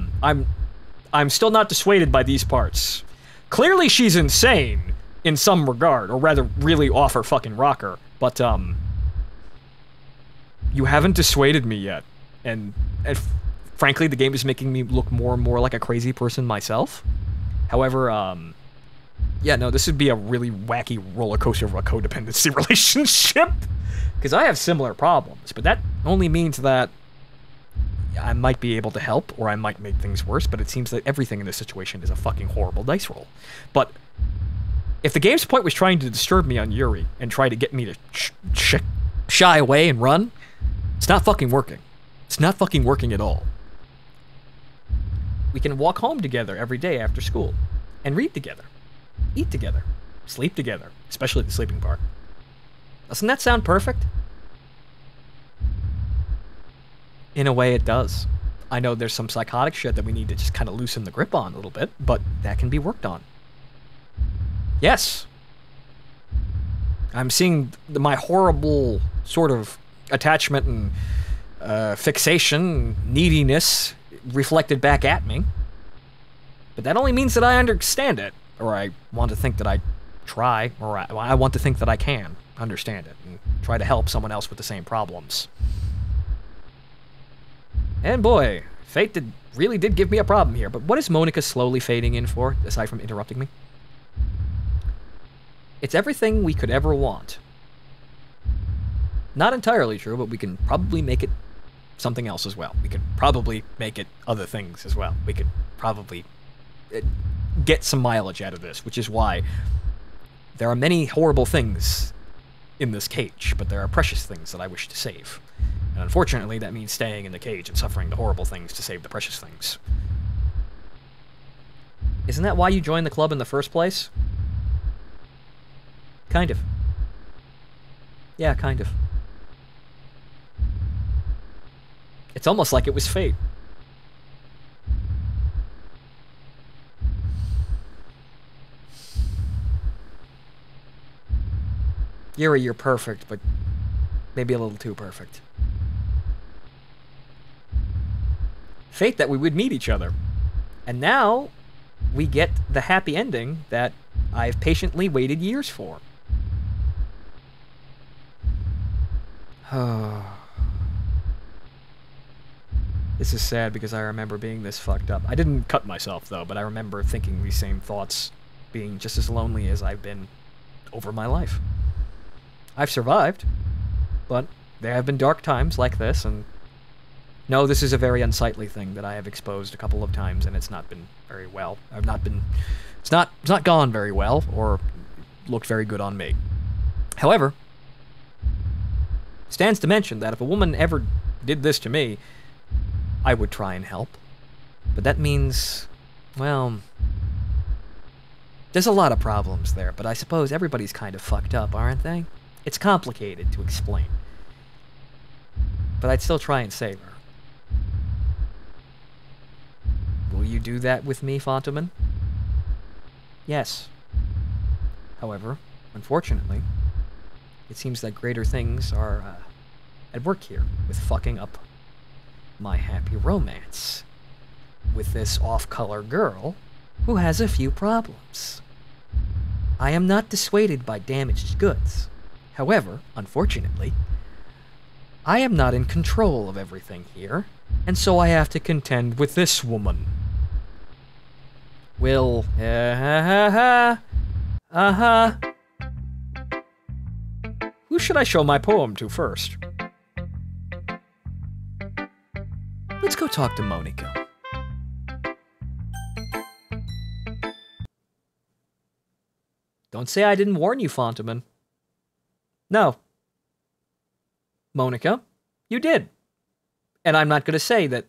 dissuaded by these parts. Clearly she's insane in some regard, or rather, really off her fucking rocker, but, you haven't dissuaded me yet, and frankly, the game is making me look more and more like a crazy person myself. However, yeah, no, this would be a really wacky roller coaster of a codependency relationship. Because I have similar problems, but that only means that I might be able to help, or I might make things worse, but it seems that everything in this situation is a fucking horrible dice roll. But if the game's point was trying to disturb me on Yuri, and try to get me to shy away and run, it's not fucking working. It's not fucking working at all. We can walk home together every day after school, and read together, eat together, sleep together, especially the sleeping part. Doesn't that sound perfect? In a way, it does. I know there's some psychotic shit that we need to just kind of loosen the grip on a little bit, but that can be worked on. Yes. I'm seeing my horrible sort of attachment and fixation, neediness reflected back at me. But that only means that I understand it, or I want to think that I try, or I want to think that I can understand it and try to help someone else with the same problems. And boy, fate really did give me a problem here, but what is Monica slowly fading in for, aside from interrupting me? It's everything we could ever want. Not entirely true, but we can probably make it something else as well. We could probably make it other things as well. We could probably get some mileage out of this, which is why there are many horrible things in this cage, but there are precious things that I wish to save. And unfortunately, that means staying in the cage and suffering the horrible things to save the precious things. Isn't that why you joined the club in the first place? Kind of. Yeah, kind of. It's almost like it was fate. Yuri, you're perfect, but maybe a little too perfect. Fate that we would meet each other. And now, we get the happy ending that I've patiently waited years for. This is sad because I remember being this fucked up. I didn't cut myself, though, but I remember thinking these same thoughts, being just as lonely as I've been over my life. I've survived, but there have been dark times like this, and no, this is a very unsightly thing that I have exposed a couple of times, and it's not been very well. It's not gone very well, or looked very good on me. However, stands to mention that if a woman ever did this to me, I would try and help. But that means, well, there's a lot of problems there, but I suppose everybody's kind of fucked up, aren't they? It's complicated to explain. But I'd still try and save her. Will you do that with me, Fontaman? Yes. However, unfortunately, it seems that greater things are at work here with fucking up my happy romance with this off-color girl who has a few problems. I am not dissuaded by damaged goods. However, unfortunately, I am not in control of everything here, and so I have to contend with this woman. Will, who should I show my poem to first? Let's go talk to Monica. Don't say I didn't warn you, Fontaman. No. Monica, you did. And I'm not going to say that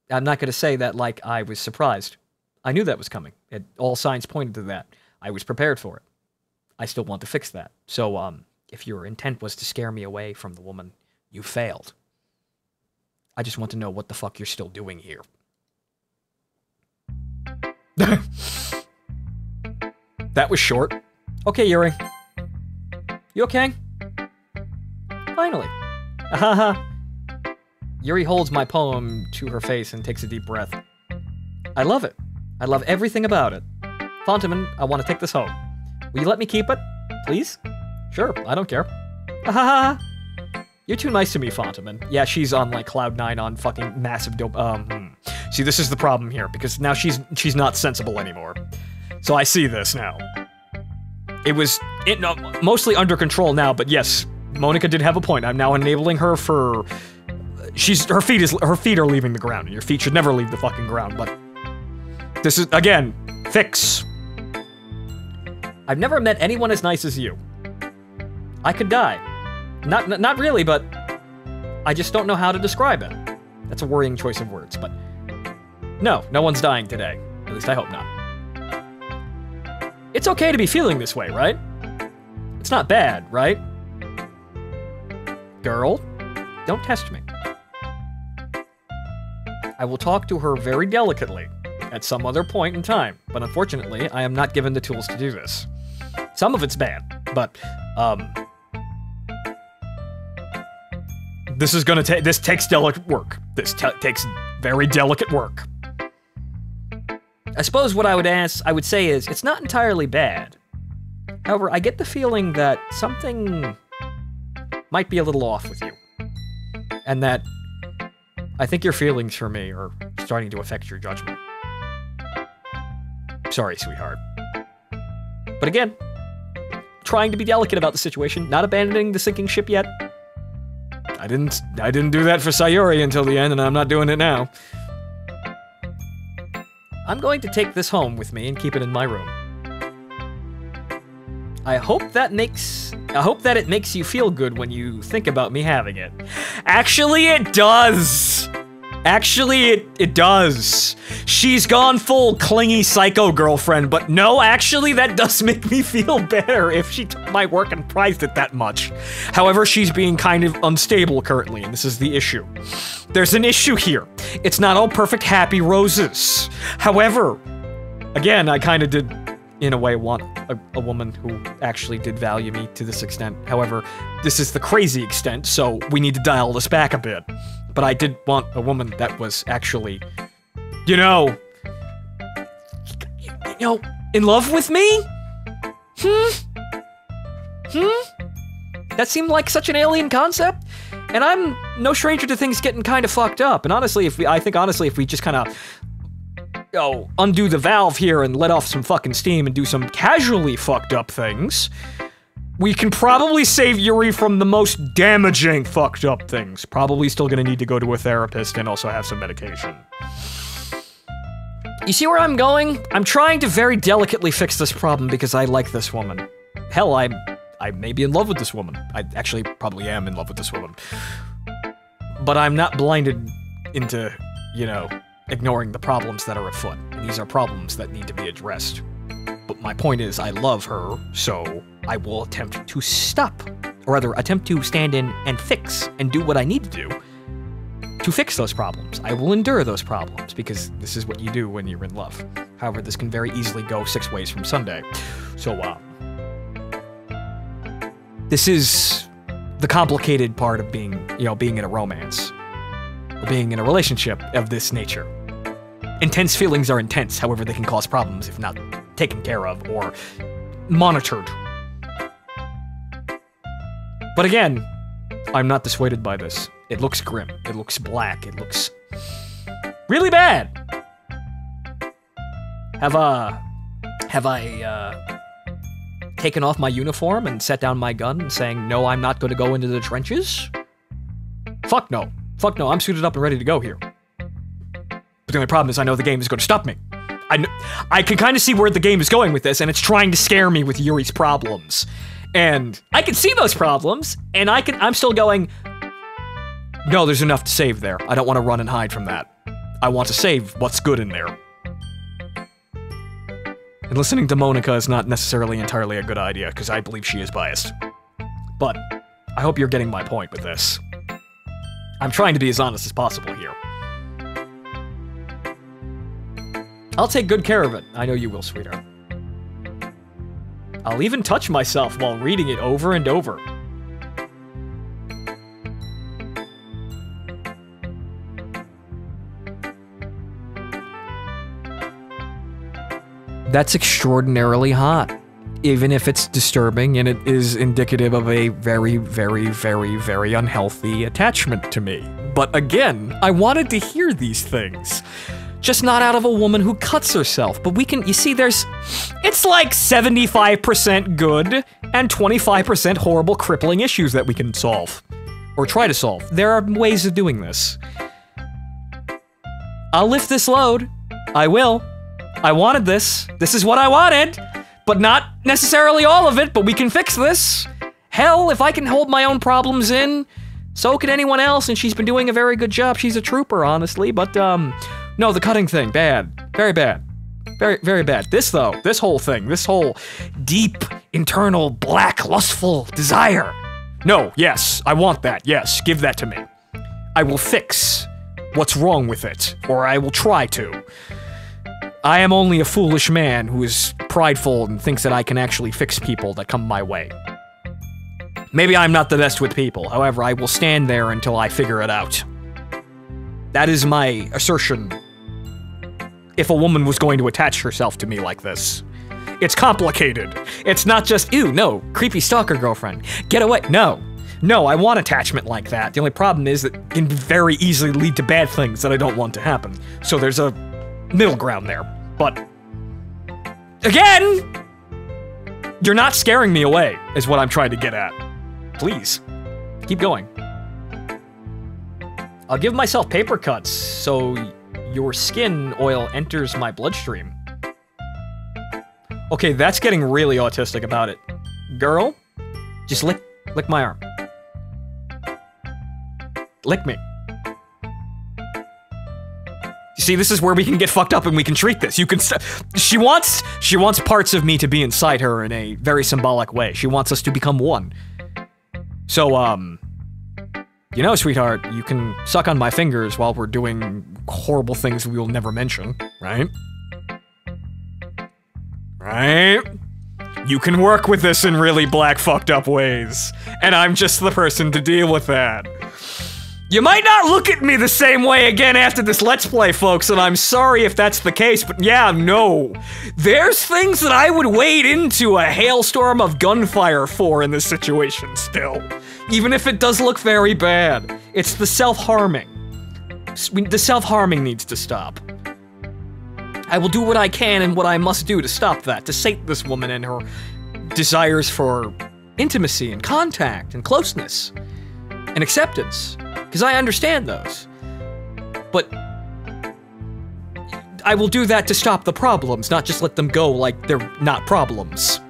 I'm not going to say that like I was surprised. I knew that was coming. All signs pointed to that. I was prepared for it. I still want to fix that. So, if your intent was to scare me away from the woman, you failed. I just want to know what the fuck you're still doing here. That was short. Okay, Yuri. You okay? Finally. Haha. Yuri holds my poem to her face and takes a deep breath. I love it. I love everything about it. Fontaman, I want to take this home. Will you let me keep it? Please? Sure, I don't care. Haha. You're too nice to me, Fontaman. Yeah, she's on, like, Cloud 9 on fucking massive dope. See, this is the problem here, because now she's not sensible anymore. So I see this now. It was mostly under control now, but yes, Monica did have a point. I'm now enabling her for... her feet are leaving the ground, and your feet should never leave the fucking ground, but... This is, again, fix. I've never met anyone as nice as you. I could die. Not really, but I just don't know how to describe it. That's a worrying choice of words, but no one's dying today. At least I hope not. It's okay to be feeling this way, right? It's not bad, right? Girl, don't test me. I will talk to her very delicately at some other point in time, but unfortunately, I am not given the tools to do this. Some of it's bad, but, this takes delicate work. This takes very delicate work. I suppose what I would say is, it's not entirely bad. However, I get the feeling that something might be a little off with you. And that I think your feelings for me are starting to affect your judgment. Sorry, sweetheart. But again, trying to be delicate about the situation, not abandoning the sinking ship yet. I didn't do that for Sayuri until the end, and I'm not doing it now. I'm going to take this home with me and keep it in my room. I hope that it makes you feel good when you think about me having it. Actually, it does! Actually, it does. She's gone full clingy psycho girlfriend, but no, actually, that does make me feel better if she took my work and prized it that much. However, she's being kind of unstable currently, and this is the issue. There's an issue here. It's not all perfect happy roses. However, again, I kind of did, in a way, want a woman who actually did value me to this extent. However, this is the crazy extent, so we need to dial this back a bit. But I did want a woman that was actually, you know, in love with me? That seemed like such an alien concept, and I'm no stranger to things getting kind of fucked up. And honestly, I think if we just kind of, undo the valve here and let off some fucking steam and do some casually fucked up things, we can probably save Yuri from the most damaging fucked up things. Probably still gonna need to go to a therapist and also have some medication. You see where I'm going? I'm trying to very delicately fix this problem because I like this woman. Hell, I may be in love with this woman. I actually probably am in love with this woman. But I'm not blinded into, ignoring the problems that are afoot. And these are problems that need to be addressed. But my point is, I love her, so I will attempt to stop, or rather, attempt to stand in and fix and do what I need to do to fix those problems. I will endure those problems, because this is what you do when you're in love. However, this can very easily go 6 ways from Sunday. So, this is the complicated part of being in a romance, or being in a relationship of this nature. Intense feelings are intense, however, they can cause problems if not taken care of or monitored. But again, I'm not dissuaded by this. It looks grim. It looks black. It looks really bad. Have I taken off my uniform and set down my gun saying, no, I'm not going to go into the trenches? Fuck no. Fuck no, I'm suited up and ready to go here. But the only problem is I know the game is going to stop me. I can kind of see where the game is going with this, and it's trying to scare me with Yuri's problems. And I can see those problems, and I'm still going, no, there's enough to save there. I don't want to run and hide from that. I want to save what's good in there. And listening to Monica is not necessarily entirely a good idea, because I believe she is biased. But I hope you're getting my point with this. I'm trying to be as honest as possible here. I'll take good care of it. I know you will, sweetheart. I'll even touch myself while reading it over and over. That's extraordinarily hot. Even if it's disturbing and it is indicative of a very, very, very, very unhealthy attachment to me. But again, I wanted to hear these things. Just not out of a woman who cuts herself. But we can, you see, it's like 75% good and 25% horrible crippling issues that we can solve. Or try to solve. There are ways of doing this. I'll lift this load. I will. I wanted this. This is what I wanted. But not necessarily all of it, but we can fix this. Hell, if I can hold my own problems in, so can anyone else, and she's been doing a very good job. She's a trooper, honestly, but, no, the cutting thing, bad. Very bad. Very, very bad. This, though, this whole thing, this whole deep, internal, black, lustful desire. No, yes, I want that, yes, give that to me. I will fix what's wrong with it, or I will try to. I am only a foolish man who is prideful and thinks that I can actually fix people that come my way. Maybe I'm not the best with people, however, I will stand there until I figure it out. That is my assertion. If a woman was going to attach herself to me like this. It's complicated. It's not just, ew, no, creepy stalker girlfriend. Get away, no. No, I want attachment like that. The only problem is that it can very easily lead to bad things that I don't want to happen. So there's a middle ground there. But, again, you're not scaring me away, is what I'm trying to get at. Please, keep going. I'll give myself paper cuts so your skin oil enters my bloodstream. Okay, that's getting really autistic about it. Girl, just lick my arm. Lick me. See, this is where we can get fucked up and we can treat this. You can. She wants parts of me to be inside her in a very symbolic way. She wants us to become one. So, you know, sweetheart, you can suck on my fingers while we're doing horrible things we will never mention, right? Right? You can work with this in really black, fucked up ways. And I'm just the person to deal with that. You might not look at me the same way again after this Let's Play, folks, and I'm sorry if that's the case, but yeah, no. There's things that I would wade into a hailstorm of gunfire for in this situation still. Even if it does look very bad. It's the self-harming. The self-harming needs to stop. I will do what I can and what I must do to stop that, to sate this woman and her desires for intimacy and contact and closeness and acceptance. Because I understand those. But I will do that to stop the problems, not just let them go like they're not problems.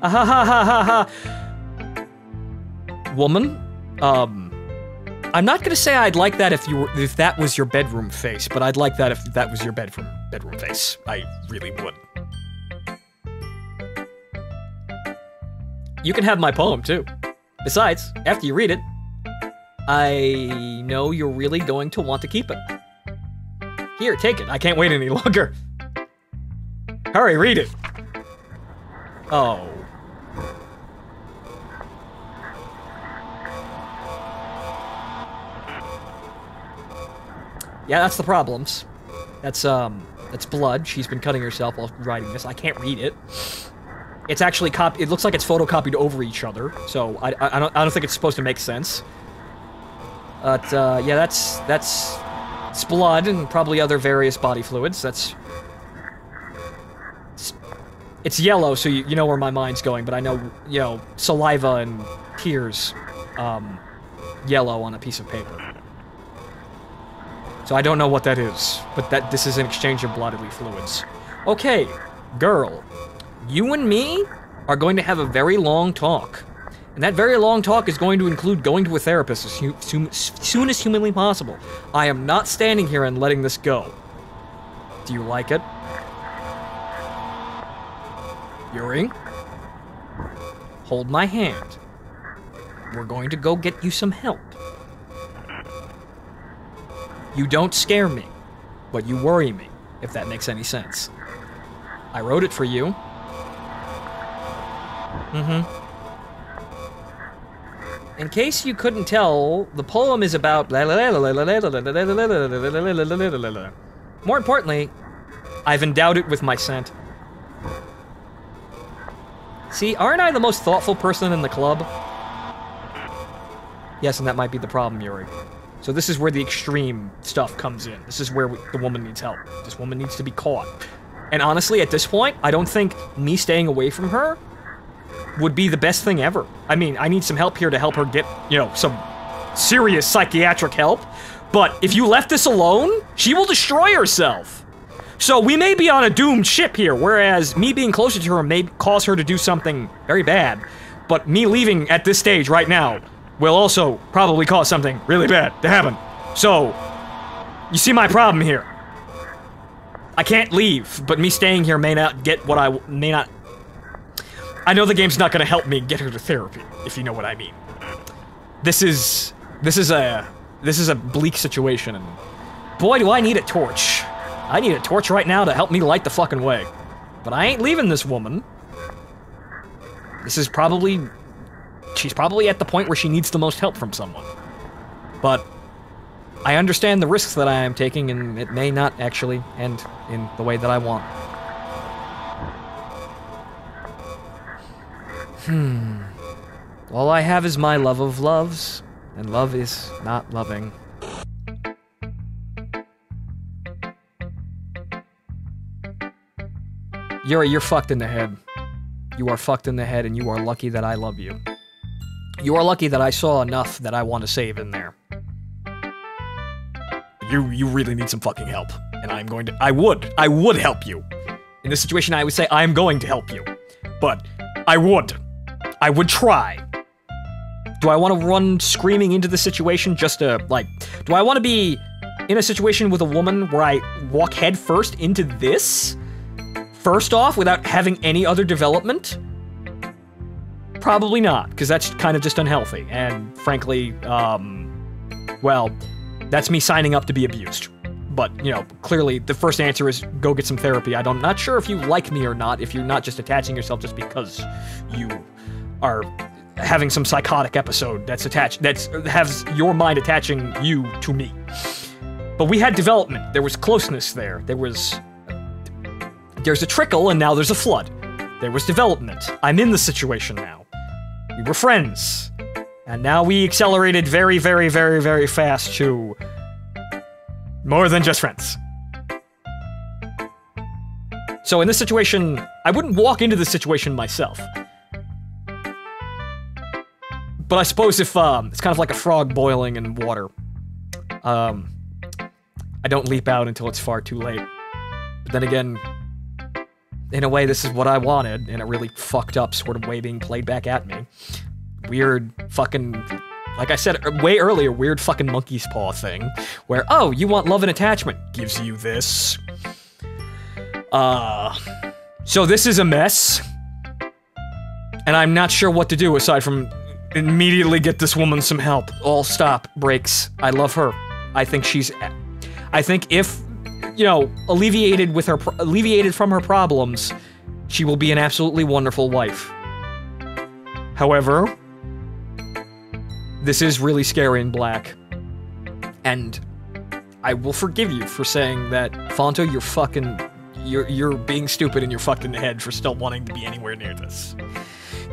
Ah ha ha ha ha ha. Woman, I'm not gonna say I'd like that if that was your bedroom face, but I'd like that if that was your bedroom face. I really would. You can have my poem too. Besides, after you read it, I know you're really going to want to keep it. Here, take it. I can't wait any longer. Hurry, read it. Oh. Yeah, that's the problems. That's blood. She's been cutting herself while writing this. I can't read it. It's actually it looks like it's photocopied over each other, so I don't think it's supposed to make sense. But, yeah, that's blood and probably other various body fluids. It's yellow, so you know where my mind's going, but I know, you know, saliva and tears, yellow on a piece of paper. So I don't know what that is, but this is an exchange of bodily fluids. Okay, girl, you and me are going to have a very long talk. And that very long talk is going to include going to a therapist as soon as humanly possible. I am not standing here and letting this go. Do you like it? Yuri? Hold my hand. We're going to go get you some help. You don't scare me, but you worry me, if that makes any sense. I wrote it for you. Mm-hmm. In case you couldn't tell, the poem is about more importantly, I've endowed it with my scent. See, aren't I the most thoughtful person in the club? Yes, and that might be the problem, Yuri. So this is where the extreme stuff comes in. This is where the woman needs help. This woman needs to be caught. And honestly, at this point, I don't think me staying away from her would be the best thing ever. I mean, I need some help here to help her get, you know, some serious psychiatric help. But if you left this alone, she will destroy herself. So we may be on a doomed ship here, whereas me being closer to her may cause her to do something very bad. But me leaving at this stage right now will also probably cause something really bad to happen. So, you see my problem here. I can't leave, but me staying here may not get what I may not... I know the game's not gonna help me get her to therapy, if you know what I mean. This is a bleak situation, and boy, do I need a torch. I need a torch right now to help me light the fucking way. But I ain't leaving this woman. This is probably... She's probably at the point where she needs the most help from someone. But I understand the risks that I am taking, and it may not actually end in the way that I want. All I have is my love of loves, and love is not loving. Yuri, you're fucked in the head. You are fucked in the head, and you are lucky that I love you. You are lucky that I saw enough that I want to save in there. You really need some fucking help, and I'm going to- I would help you. In this situation, I would say I'm going to help you. But, I would try. Do I want to run screaming into the situation just to, like, do I want to be in a situation with a woman where I walk head first into this, first off, without having any other development? Probably not, because that's kind of just unhealthy, and frankly, well, that's me signing up to be abused. But, you know, clearly the first answer is go get some therapy. I'm not sure if you like me or not, if you're not just attaching yourself just because you are having some psychotic episode that's has your mind attaching you to me. But we had development. There was closeness there. There's a trickle and now there's a flood. There was development. I'm in the situation now. We were friends. And now we accelerated very, very, very, very fast to more than just friends. So in this situation, I wouldn't walk into this situation myself. But I suppose if, it's kind of like a frog boiling in water. I don't leap out until it's far too late. But then again, in a way, this is what I wanted, in a really fucked up sort of way being played back at me. Weird fucking, like I said way earlier, weird fucking monkey's paw thing, where, oh, you want love and attachment, gives you this. So this is a mess, and I'm not sure what to do aside from immediately get this woman some help. All stop, breaks. I love her. I think if, you know, alleviated from her problems, she will be an absolutely wonderful wife. However, this is really scary and black. And I will forgive you for saying that, Fonto, you're being stupid and you're fucked in the head for still wanting to be anywhere near this.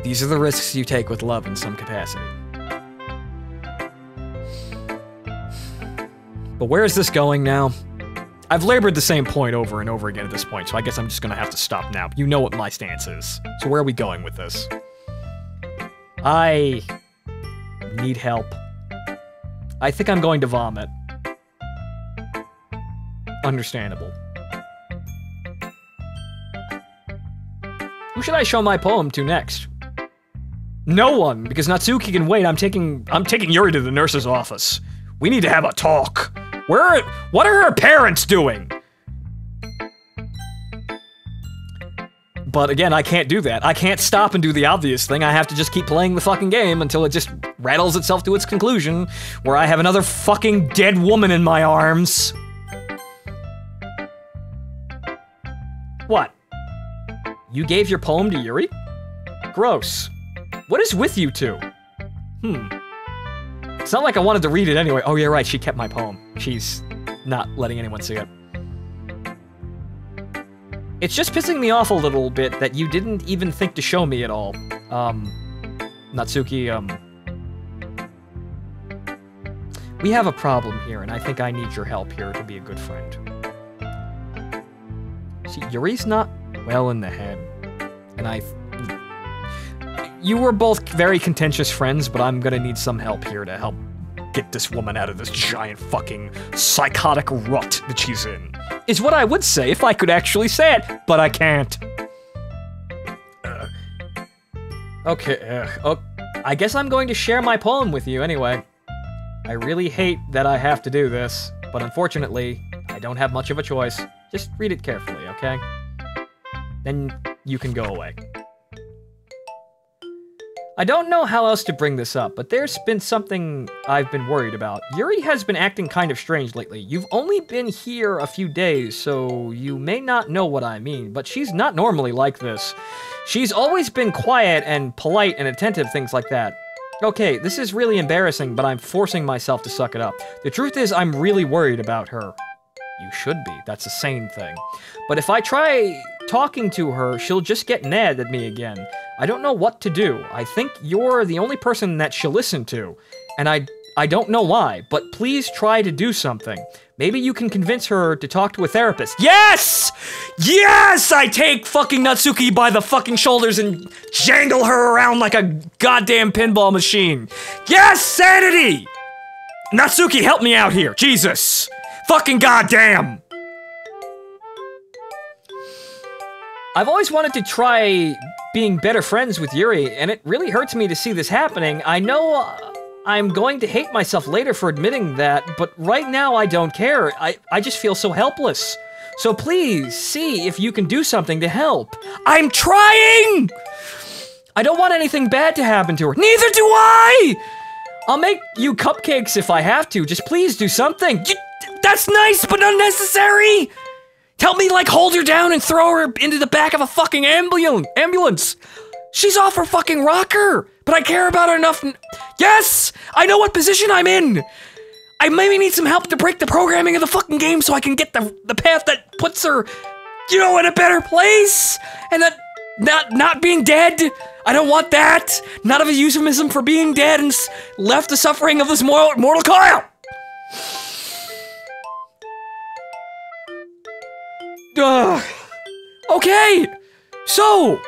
These are the risks you take with love in some capacity. But where is this going now? I've labored the same point over and over again at this point, so I guess I'm just gonna have to stop now. You know what my stance is. So where are we going with this? I need help. I think I'm going to vomit. Understandable. Who should I show my poem to next? No one, because Natsuki can wait. I'm taking Yuri to the nurse's office. We need to have a talk. What are her parents doing? But again, I can't do that. I can't stop and do the obvious thing. I have to just keep playing the fucking game until it just rattles itself to its conclusion, where I have another fucking dead woman in my arms. What? You gave your poem to Yuri? Gross. What is with you two? It's not like I wanted to read it anyway. Oh, yeah, right, she kept my poem. She's not letting anyone see it. It's just pissing me off a little bit that you didn't even think to show me at all. Natsuki, we have a problem here, and I think I need your help here to be a good friend. See, Yuri's not well in the head, and you were both very contentious friends, but I'm gonna need some help here to help get this woman out of this giant fucking psychotic rut that she's in. Is what I would say if I could actually say it, but I can't. Okay, I guess I'm going to share my poem with you anyway. I really hate that I have to do this, but unfortunately, I don't have much of a choice. Just read it carefully, okay? Then you can go away. I don't know how else to bring this up, but there's been something I've been worried about. Yuri has been acting kind of strange lately. You've only been here a few days, so you may not know what I mean, but she's not normally like this. She's always been quiet and polite and attentive, things like that. Okay, this is really embarrassing, but I'm forcing myself to suck it up. The truth is, I'm really worried about her. You should be. That's a sane thing. But if I try talking to her, she'll just get mad at me again. I don't know what to do. I think you're the only person that she'll listen to. And I don't know why, but please try to do something. Maybe you can convince her to talk to a therapist. Yes! Yes! I take fucking Natsuki by the fucking shoulders and jangle her around like a goddamn pinball machine. Yes! Sanity! Natsuki, help me out here. Jesus! Fucking goddamn! I've always wanted to try being better friends with Yuri, and it really hurts me to see this happening. I know I'm going to hate myself later for admitting that, but right now I don't care. I just feel so helpless. So please, see if you can do something to help. I'm trying! I don't want anything bad to happen to her. Neither do I! I'll make you cupcakes if I have to. Just please do something. That's nice, but unnecessary! Help me, like, hold her down and throw her into the back of a fucking ambulance. She's off her fucking rocker, but I care about her enough. Yes! I know what position I'm in! I maybe need some help to break the programming of the fucking game so I can get the path that puts her, you know, in a better place! And that, not being dead, I don't want that! Not of a euphemism for being dead and left the suffering of this mortal coil! Okay! So,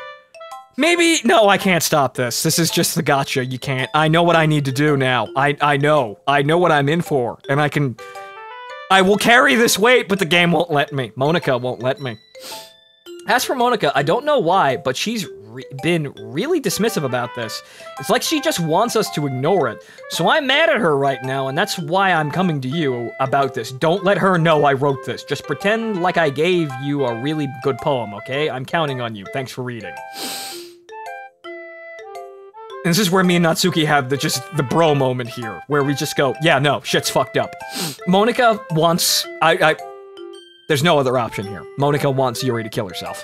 maybe, no, I can't stop this. This is just the gotcha, you can't. I know what I need to do now. I know what I'm in for, and I will carry this weight, but the game won't let me. Monica won't let me. As for Monica, I don't know why, but she's been really dismissive about this. It's like she just wants us to ignore it. So I'm mad at her right now, and that's why I'm coming to you about this. Don't let her know I wrote this. Just pretend like I gave you a really good poem, okay? I'm counting on you. Thanks for reading. And this is where me and Natsuki have the bro moment here, where we just go, yeah, no, shit's fucked up. Monica wants, there's no other option here. Monica wants Yuri to kill herself.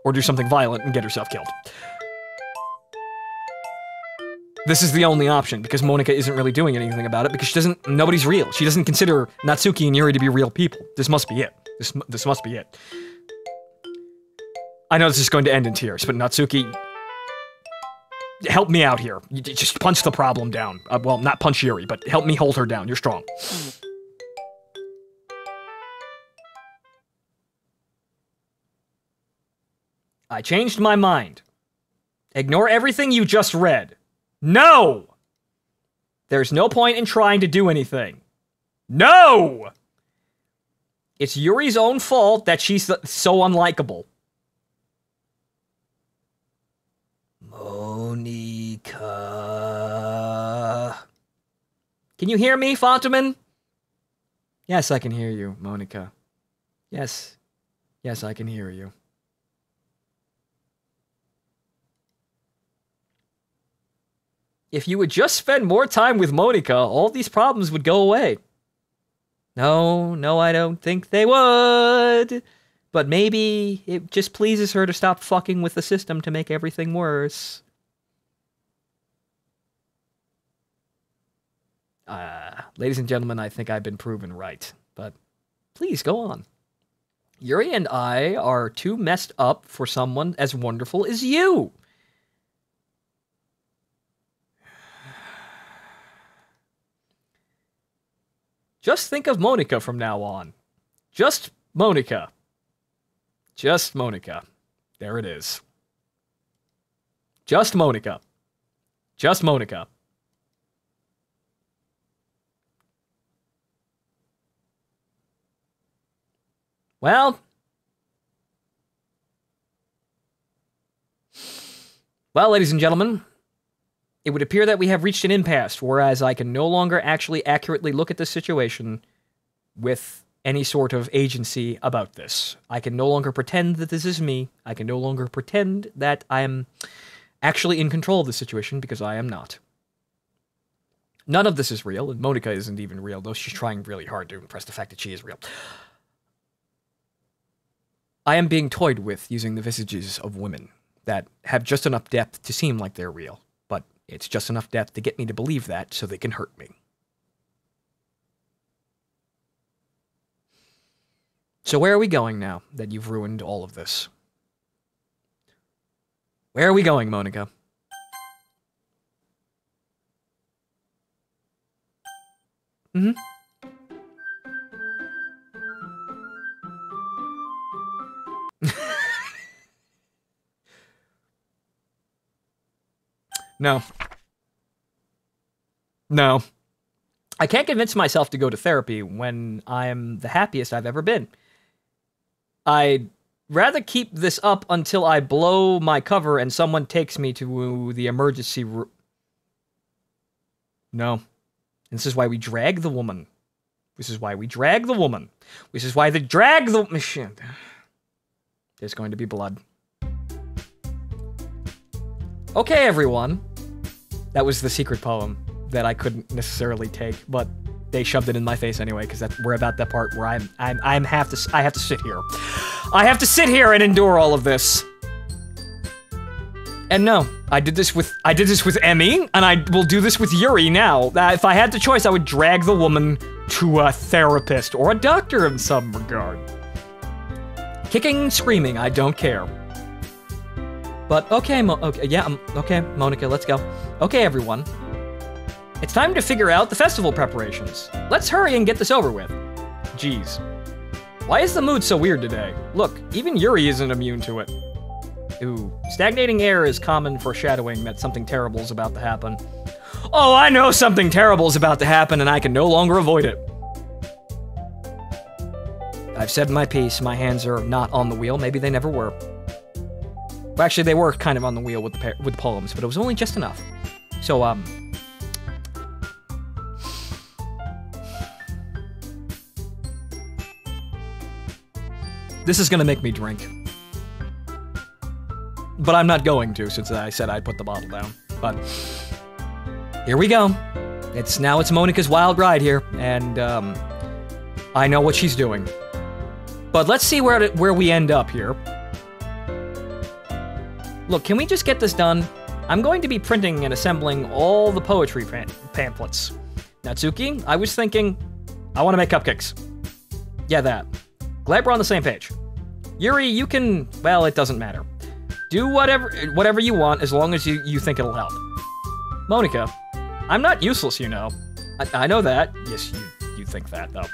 Or do something violent and get herself killed. This is the only option, because Monica isn't really doing anything about it, because nobody's real. She doesn't consider Natsuki and Yuri to be real people. This must be it. This must be it. I know this is going to end in tears, but Natsuki, help me out here. You just punch the problem down. Well, not punch Yuri, but help me hold her down. You're strong. I changed my mind. Ignore everything you just read. No! There's no point in trying to do anything. No! It's Yuri's own fault that she's so unlikable. Monica. Can you hear me, Fontaman? Yes, I can hear you, Monica. Yes. Yes, I can hear you. If you would just spend more time with Monica, all these problems would go away. No, I don't think they would. But maybe it just pleases her to stop fucking with the system to make everything worse. Ladies and gentlemen, I think I've been proven right. But please, go on. Yuri and I are too messed up for someone as wonderful as you. Just think of Monica from now on. Just Monica. Just Monica. There it is. Just Monica. Just Monica. Well, ladies and gentlemen, it would appear that we have reached an impasse, whereas I can no longer actually accurately look at the situation with any sort of agency about this. I can no longer pretend that this is me. I can no longer pretend that I am actually in control of the situation, because I am not. None of this is real, and Monica isn't even real, though she's trying really hard to impress the fact that she is real. I am being toyed with using the visages of women that have just enough depth to seem like they're real. It's just enough depth to get me to believe that so they can hurt me. So where are we going now that you've ruined all of this? Where are we going, Monica? Mm-hmm. No. No. I can't convince myself to go to therapy when I'm the happiest I've ever been. I'd rather keep this up until I blow my cover and someone takes me to the emergency room. No. this is why we drag the woman. This is why we drag the woman. This is why they drag the machine. There's going to be blood. Okay, everyone. That was the secret poem that I couldn't necessarily take, but they shoved it in my face anyway, because we're about that part where I have to sit here. I have to sit here and endure all of this. And no, I did this with Emmy, and I will do this with Yuri now. If I had the choice, I would drag the woman to a therapist or a doctor in some regard. Kicking and screaming, I don't care. But okay, okay, Monica, let's go. Okay, everyone. It's time to figure out the festival preparations. Let's hurry and get this over with. Jeez. Why is the mood so weird today? Look, even Yuri isn't immune to it. Ooh, stagnating air is common foreshadowing that something terrible is about to happen. Oh, I know something terrible is about to happen and I can no longer avoid it. I've said my piece, my hands are not on the wheel, maybe they never were. Well, actually, they were kind of on the wheel with the poems, but it was only just enough. So, this is gonna make me drink. But I'm not going to, since I said I'd put the bottle down. But here we go. It's Monica's wild ride here, and I know what she's doing. But let's see where we end up here. Look, can we just get this done? I'm going to be printing and assembling all the poetry pamphlets. Natsuki, I was thinking, I want to make cupcakes. Yeah, that. Glad we're on the same page. Yuri, you can, well, it doesn't matter. Do whatever you want as long as you think it'll help. Monica, I'm not useless, you know. I know that. Yes, you think that, though.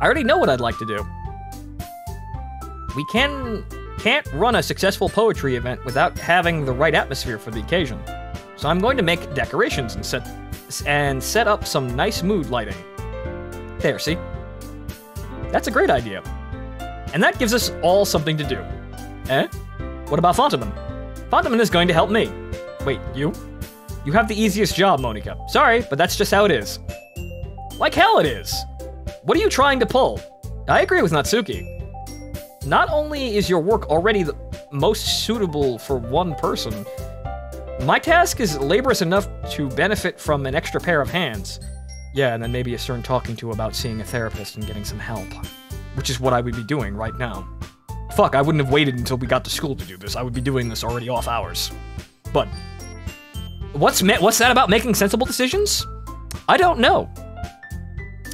I already know what I'd like to do. We can't run a successful poetry event without having the right atmosphere for the occasion. So I'm going to make decorations and set up some nice mood lighting. There, see? That's a great idea. And that gives us all something to do. Eh? What about Fontaman? Fontaman is going to help me. Wait, you? You have the easiest job, Monica. Sorry, but that's just how it is. Like hell it is. What are you trying to pull? I agree with Natsuki. Not only is your work already the most suitable for one person, my task is laborious enough to benefit from an extra pair of hands. Yeah, and then maybe a stern talking to about seeing a therapist and getting some help. Which is what I would be doing right now. Fuck, I wouldn't have waited until we got to school to do this. I would be doing this already off hours. But what's that about making sensible decisions? I don't know.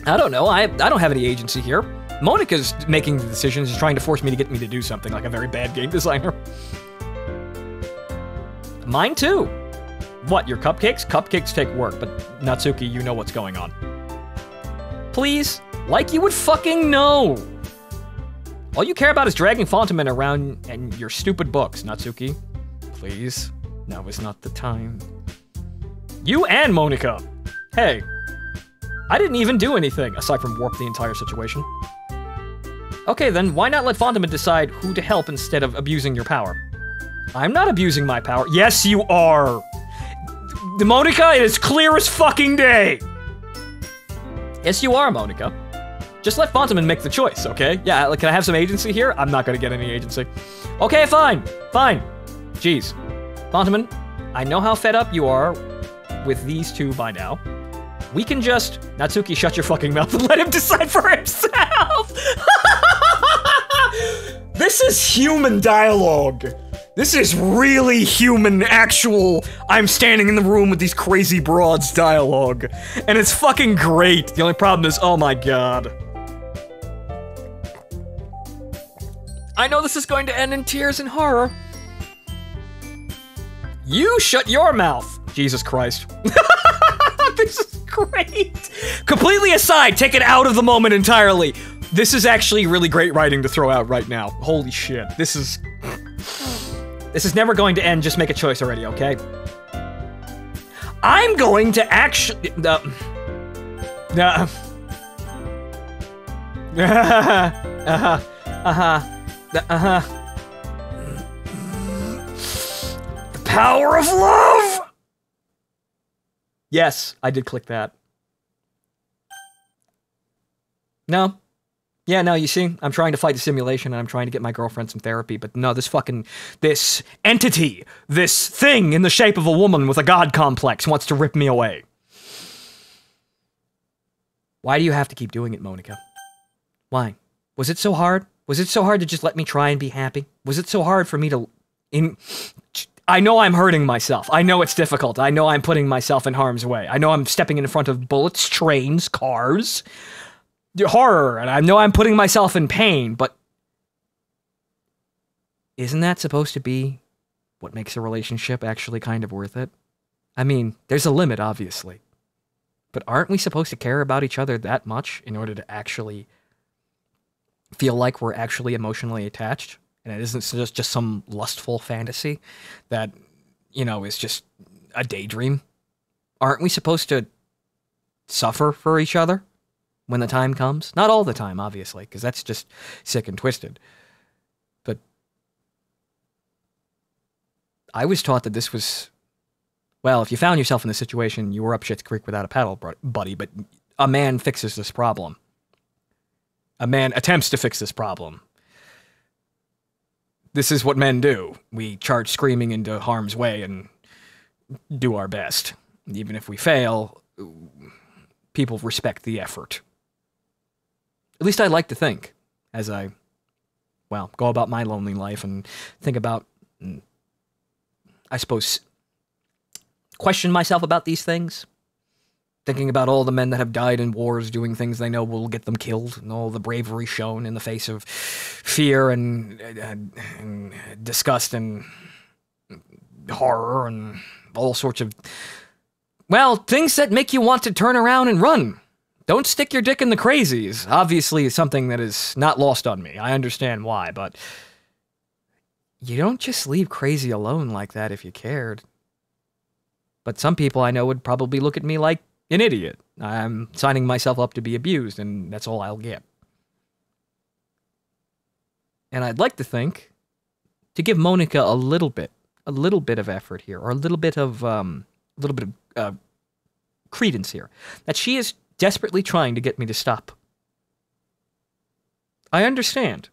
I don't have any agency here. Monica's making the decisions, is trying to force me to get me to do something like a very bad game designer. Mine too. What, your cupcakes? Cupcakes take work, but Natsuki, you know what's going on. Please? Like you would fucking know! All you care about is dragging Fontaman around and your stupid books, Natsuki. Please, now is not the time. You and Monica! Hey, I didn't even do anything, aside from warp the entire situation. Okay then, why not let Fontaman decide who to help instead of abusing your power? I'm not abusing my power. Yes, you are! Monica, it is clear as fucking day! Yes, you are, Monica. Just let Fontaman make the choice, okay? Yeah, like, can I have some agency here? I'm not gonna get any agency. Okay, fine. Fine. Jeez. Fontaman, I know how fed up you are with these two by now. We can just... Natsuki, shut your fucking mouth and let him decide for himself! This is human dialogue. This is really human, actual, I'm standing in the room with these crazy broads dialogue. And it's fucking great. The only problem is, oh my god. I know this is going to end in tears and horror. You shut your mouth. Jesus Christ. This is great. Completely aside, take it out of the moment entirely. This is actually really great writing to throw out right now. Holy shit. This is never going to end. Just make a choice already, okay? I'm going to actually... The power of love! Yes, I did click that. No. Yeah, no, you see, I'm trying to fight the simulation and I'm trying to get my girlfriend some therapy, but no, this entity, this thing in the shape of a woman with a god complex wants to rip me away. Why do you have to keep doing it, Monica? Why? Was it so hard? Was it so hard to just let me try and be happy? Was it so hard for me to... I know I'm hurting myself. I know it's difficult. I know I'm putting myself in harm's way. I know I'm stepping in front of bullets, trains, cars, horror, and I know I'm putting myself in pain, but isn't that supposed to be what makes a relationship actually kind of worth it? I mean, there's a limit, obviously. But aren't we supposed to care about each other that much in order to actually feel like we're actually emotionally attached? And it isn't just some lustful fantasy that, you know, is just a daydream? Aren't we supposed to suffer for each other when the time comes? Not all the time, obviously, because that's just sick and twisted. But I was taught that this was... Well, if you found yourself in this situation, you were up shit's creek without a paddle, buddy, but a man fixes this problem. A man attempts to fix this problem. This is what men do. We charge screaming into harm's way and do our best. Even if we fail, people respect the effort. At least I like to think, as I, well, go about my lonely life and think about, I suppose, question myself about these things. Thinking about all the men that have died in wars doing things they know will get them killed, and all the bravery shown in the face of fear and disgust and horror and all sorts of, well, things that make you want to turn around and run. Don't stick your dick in the crazies. Obviously, it's something that is not lost on me. I understand why, but you don't just leave crazy alone like that if you cared. But some people I know would probably look at me like an idiot. I'm signing myself up to be abused, and that's all I'll get. And I'd like to think, to give Monica a little bit of effort here, or a little bit of credence here, that she is desperately trying to get me to stop. I understand.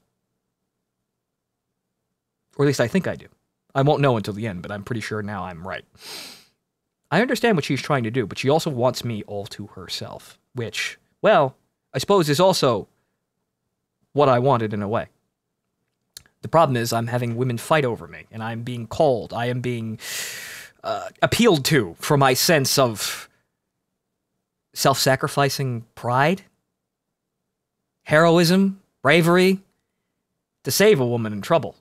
Or at least I think I do. I won't know until the end, but I'm pretty sure now I'm right. I understand what she's trying to do, but she also wants me all to herself, which, well, I suppose is also what I wanted in a way. The problem is I'm having women fight over me, and I'm being called. I am being appealed to for my sense of self-sacrificing pride, heroism, bravery, to save a woman in trouble.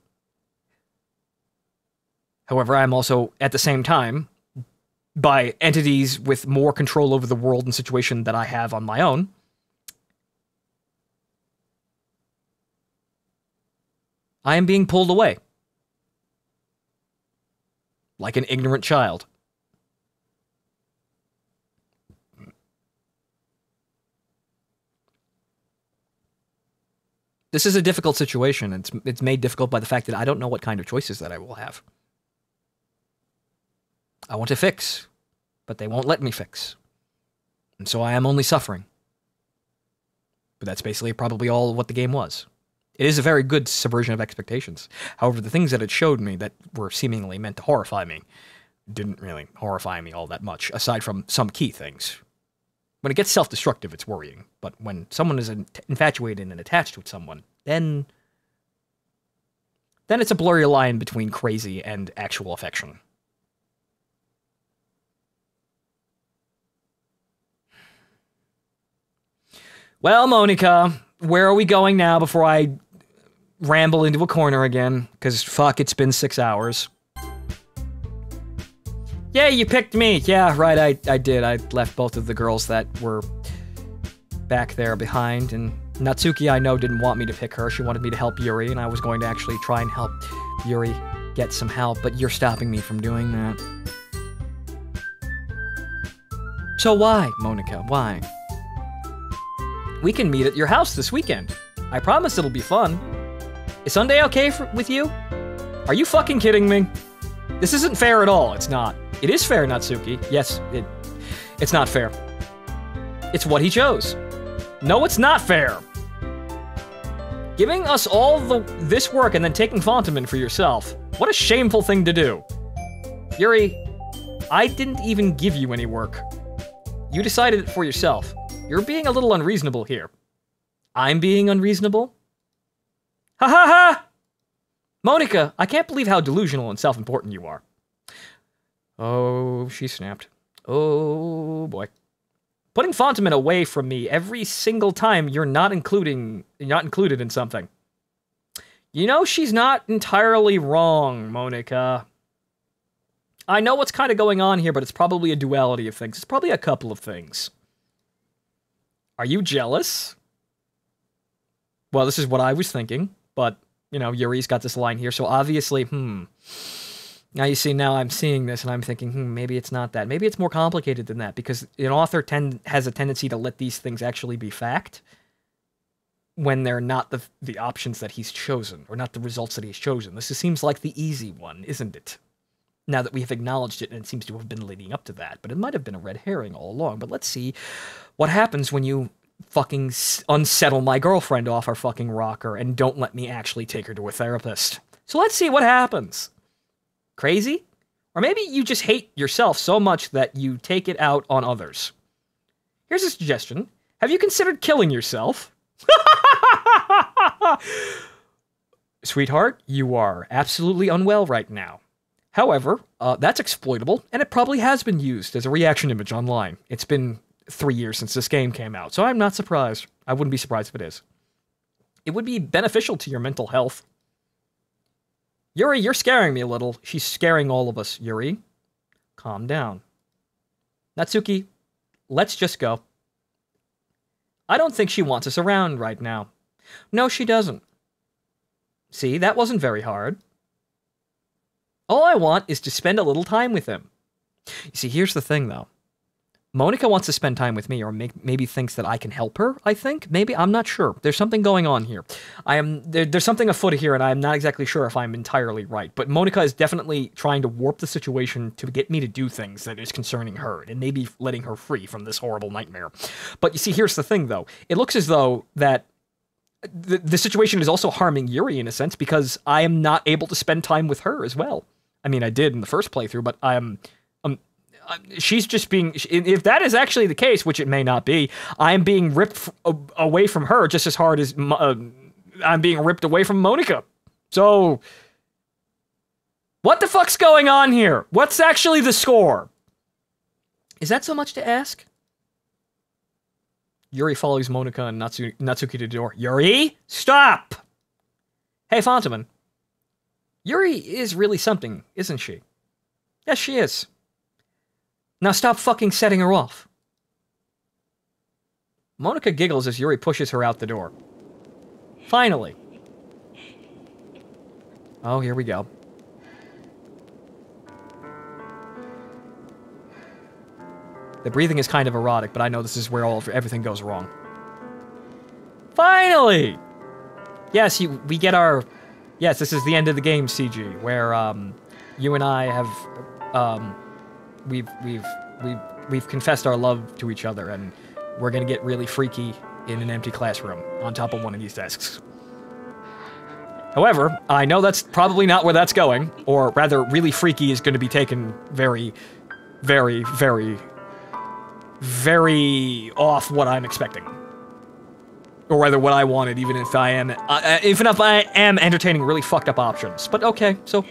However, I'm also, at the same time, by entities with more control over the world and situation that I have on my own, I am being pulled away. Like an ignorant child. This is a difficult situation. It's made difficult by the fact that I don't know what kind of choices that I will have. I want to fix, but they won't let me fix. And so I am only suffering. But that's basically probably all what the game was. It is a very good subversion of expectations. However, the things that it showed me that were seemingly meant to horrify me didn't really horrify me all that much, aside from some key things. When it gets self-destructive, it's worrying. But when someone is infatuated and attached with someone, then it's a blurry line between crazy and actual affection. Well, Monica, where are we going now before I ramble into a corner again? Because, fuck, it's been 6 hours. Yeah, you picked me. Yeah, right, I did. I left both of the girls that were back there behind, and Natsuki, I know, didn't want me to pick her. She wanted me to help Yuri, and I was going to actually try and help Yuri get some help, but you're stopping me from doing that. So why, Monica, why? We can meet at your house this weekend. I promise it'll be fun. Is Sunday okay with you? Are you fucking kidding me? This isn't fair at all. It's not. It is fair, Natsuki. Yes, it's not fair. It's what he chose. No, it's not fair. Giving us all this work and then taking Fontaine for yourself. What a shameful thing to do. Yuri, I didn't even give you any work. You decided it for yourself. You're being a little unreasonable here. I'm being unreasonable? Ha ha ha! Monica, I can't believe how delusional and self-important you are. Oh, she snapped. Oh, boy. Putting Fontaine away from me every single time you're not included in something. You know she's not entirely wrong, Monica. I know what's kind of going on here, but it's probably a duality of things. It's probably a couple of things. Are you jealous? Well, this is what I was thinking, but, you know, Yuri's got this line here, so obviously, Now you see, now I'm seeing this and I'm thinking, maybe it's not that. Maybe it's more complicated than that, because an author has a tendency to let these things actually be fact when they're not the options that he's chosen, or not the results that he's chosen. This seems like the easy one, isn't it? Now that we have acknowledged it, and it seems to have been leading up to that, but it might have been a red herring all along. But let's see what happens when you fucking unsettle my girlfriend off our fucking rocker and don't let me actually take her to a therapist. So let's see what happens. Crazy? Or maybe you just hate yourself so much that you take it out on others. Here's a suggestion. Have you considered killing yourself? Sweetheart, you are absolutely unwell right now. However, that's exploitable, and it probably has been used as a reaction image online. It's been 3 years since this game came out, so I'm not surprised. I wouldn't be surprised if it is. It would be beneficial to your mental health. Yuri, you're scaring me a little. She's scaring all of us, Yuri. Calm down. Natsuki, let's just go. I don't think she wants us around right now. No, she doesn't. See, that wasn't very hard. All I want is to spend a little time with him. You see, here's the thing, though. Monica wants to spend time with me, or maybe thinks that I can help her, I think. Maybe, I'm not sure. There's something going on here. There's something afoot here, and I'm not exactly sure if I'm entirely right. But Monica is definitely trying to warp the situation to get me to do things that is concerning her, and maybe letting her free from this horrible nightmare. But you see, here's the thing, though. It looks as though that the situation is also harming Yuri, in a sense, because I am not able to spend time with her as well. I mean, I did in the first playthrough, but she's just being, if that is actually the case, which it may not be, I'm being ripped away from her just as hard as I'm being ripped away from Monica. So, what the fuck's going on here? What's actually the score? Is that so much to ask? Yuri follows Monica and Natsuki to the door. Yuri, stop! Hey, Fontaine. Yuri is really something, isn't she? Yes, she is. Now stop fucking setting her off. Monica giggles as Yuri pushes her out the door. Finally. Oh, here we go. The breathing is kind of erotic, but I know this is where everything goes wrong. Finally! Yes, we get our... Yes, this is the end of the game, CG, where you and I have... We've confessed our love to each other, and we're gonna get really freaky in an empty classroom on top of one of these desks. However, I know that's probably not where that's going, or rather, really freaky is going to be taken very, very, very, very off what I'm expecting, or rather, what I wanted, even if I am entertaining really fucked up options. But okay, so.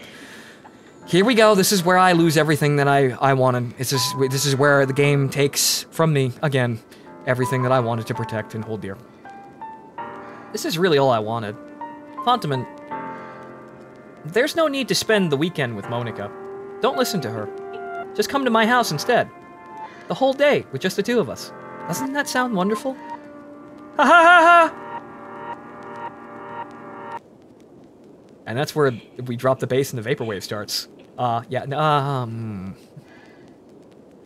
Here we go. This is where I lose everything that I wanted. This is where the game takes from me, again, everything that I wanted to protect and hold dear. This is really all I wanted. Fontaine, there's no need to spend the weekend with Monica. Don't listen to her. Just come to my house instead. The whole day, with just the two of us. Doesn't that sound wonderful? Ha ha ha ha! And that's where we drop the bass and the vaporwave starts. I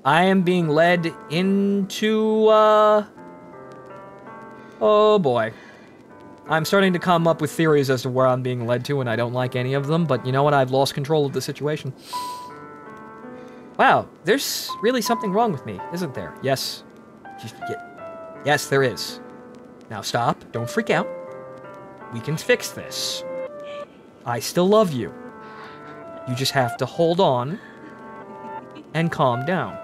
am being led into, oh boy. I'm starting to come up with theories as to where I'm being led to, and I don't like any of them, but you know what? I've lost control of the situation. Wow, there's really something wrong with me, isn't there? Yes. Yes, there is. Now stop. Don't freak out. We can fix this. I still love you. You just have to hold on and calm down.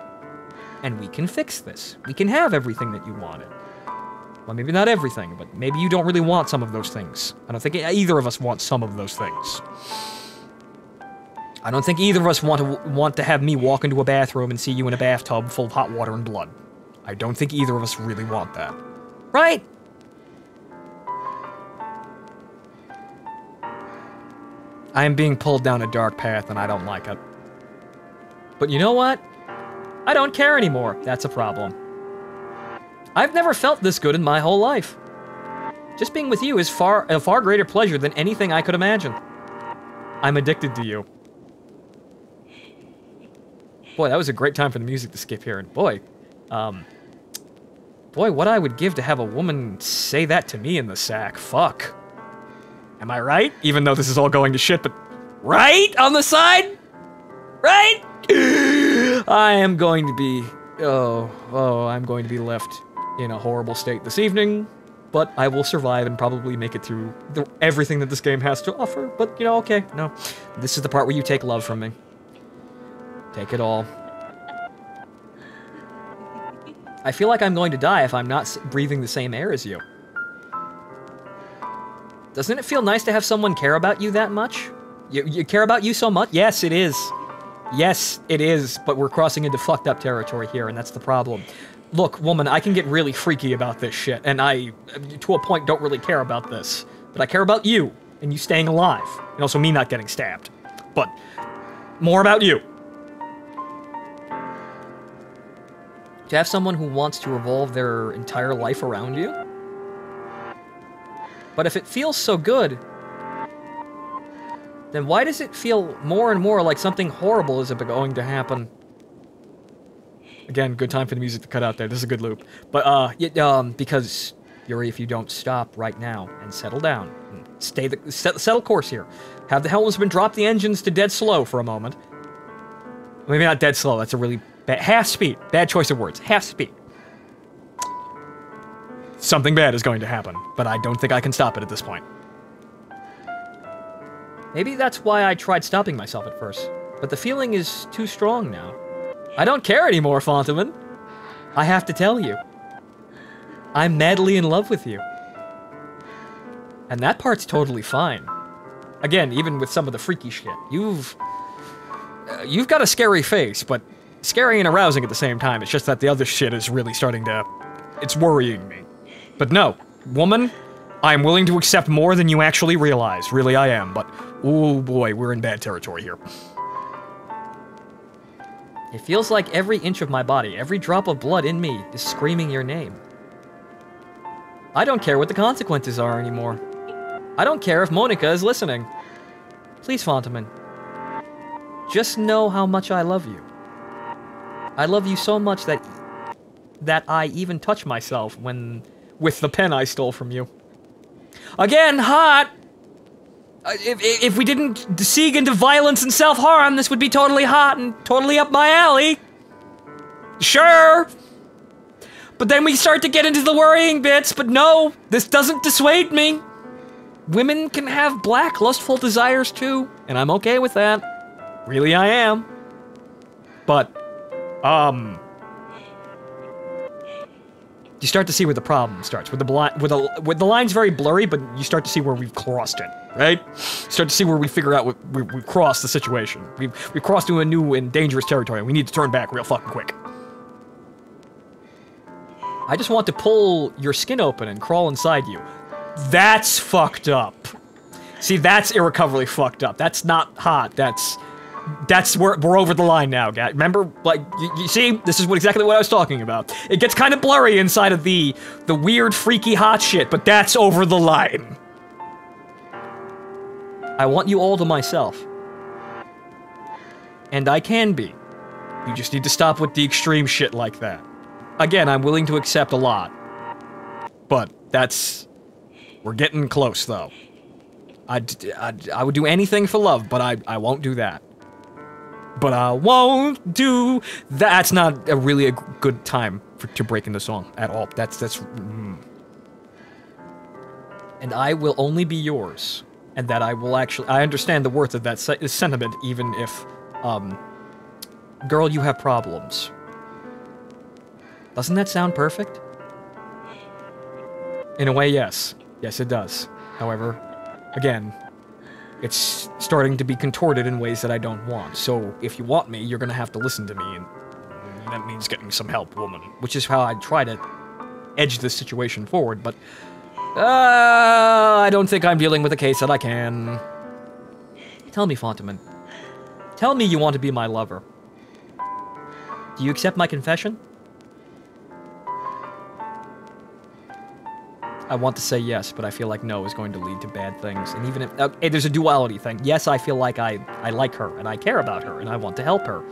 And we can fix this. We can have everything that you wanted. Well, maybe not everything, but maybe you don't really want some of those things. I don't think either of us wants some of those things. I don't think either of us want to have me walk into a bathroom and see you in a bathtub full of hot water and blood. I don't think either of us really want that. Right? I am being pulled down a dark path and I don't like it. But you know what? I don't care anymore. That's a problem. I've never felt this good in my whole life. Just being with you is a far greater pleasure than anything I could imagine. I'm addicted to you. Boy, that was a great time for the music to skip here. And boy, what I would give to have a woman say that to me in the sack. Fuck. Am I right? Even though this is all going to shit, but right on the side? Right? I am going to be, I'm going to be left in a horrible state this evening, but I will survive and probably make it through everything that this game has to offer. But, you know, okay, no. This is the part where you take love from me. Take it all. I feel like I'm going to die if I'm not breathing the same air as you. Doesn't it feel nice to have someone care about you that much? You care about you so much? Yes, it is. Yes, it is, but we're crossing into fucked up territory here, and that's the problem. Look, woman, I can get really freaky about this shit, and I, to a point, don't really care about this. But I care about you, and you staying alive, and also me not getting stabbed. But, more about you. To have someone who wants to revolve their entire life around you? But if it feels so good, then why does it feel more and more like something horrible is going to happen? Again, good time for the music to cut out there. This is a good loop. But, because, Yuri, if you don't stop right now and settle down, and settle course here. Have the helmsman drop the engines to dead slow for a moment. Maybe not dead slow, that's a really bad, half speed. Bad choice of words. Half speed. Something bad is going to happen, but I don't think I can stop it at this point. Maybe that's why I tried stopping myself at first, but the feeling is too strong now. I don't care anymore, Fontaman. I have to tell you. I'm madly in love with you. And that part's totally fine. Again, even with some of the freaky shit. You've got a scary face, but scary and arousing at the same time. It's just that the other shit is really starting to... It's worrying me. But no, woman, I'm willing to accept more than you actually realize. Really, I am, but... Oh boy, we're in bad territory here. It feels like every inch of my body, every drop of blood in me, is screaming your name. I don't care what the consequences are anymore. I don't care if Monica is listening. Please, Fontaman. Just know how much I love you. I love you so much that I even touch myself with the pen I stole from you. Again, hot! If we didn't seek into violence and self-harm, this would be totally hot and totally up my alley. Sure. But then we start to get into the worrying bits, but no, this doesn't dissuade me. Women can have black, lustful desires too, and I'm okay with that. Really, I am. But, you start to see where the problem starts. With the line's very blurry, but you start to see where we've crossed it, right? Start to see where we figure out we've crossed the situation. We've crossed into a new and dangerous territory. We need to turn back real fucking quick. I just want to pull your skin open and crawl inside you. That's fucked up. See, that's irrecoverably fucked up. That's not hot. That's where we're over the line now, guys. Remember, like, you see, this is exactly what I was talking about. It gets kind of blurry inside of the weird, freaky, hot shit, but that's over the line. I want you all to myself. And I can be. You just need to stop with the extreme shit like that. Again, I'm willing to accept a lot. But that's... We're getting close, though. I would do anything for love, but I won't do that. But I won't do... That's not really a good time to break into song at all. And and I will only be yours. And that I will actually... I understand the worth of that sentiment, even if, girl, you have problems. Doesn't that sound perfect? In a way, yes. Yes, it does. However, again, it's starting to be contorted in ways that I don't want. So, if you want me, you're gonna have to listen to me, and that means getting some help, woman. Which is how I try to edge this situation forward, but... I don't think I'm dealing with a case that I can. Tell me, Fontaman. Tell me you want to be my lover. Do you accept my confession? I want to say yes, but I feel like no is going to lead to bad things. And even if... Okay, there's a duality thing. Yes, I feel like I like her, and I care about her, and I want to help her.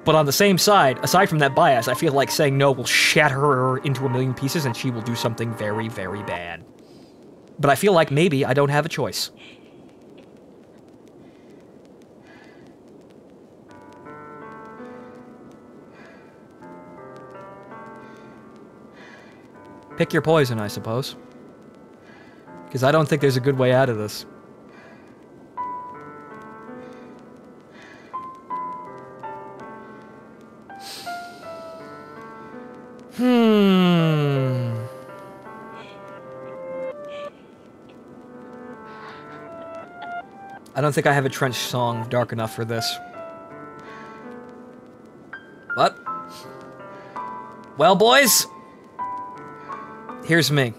But on the same side, aside from that bias, I feel like saying no will shatter her into a million pieces and she will do something very, very bad. But I feel like maybe I don't have a choice. Pick your poison, I suppose. Because I don't think there's a good way out of this. I don't think I have a trench song dark enough for this. But... well, boys! Here's me.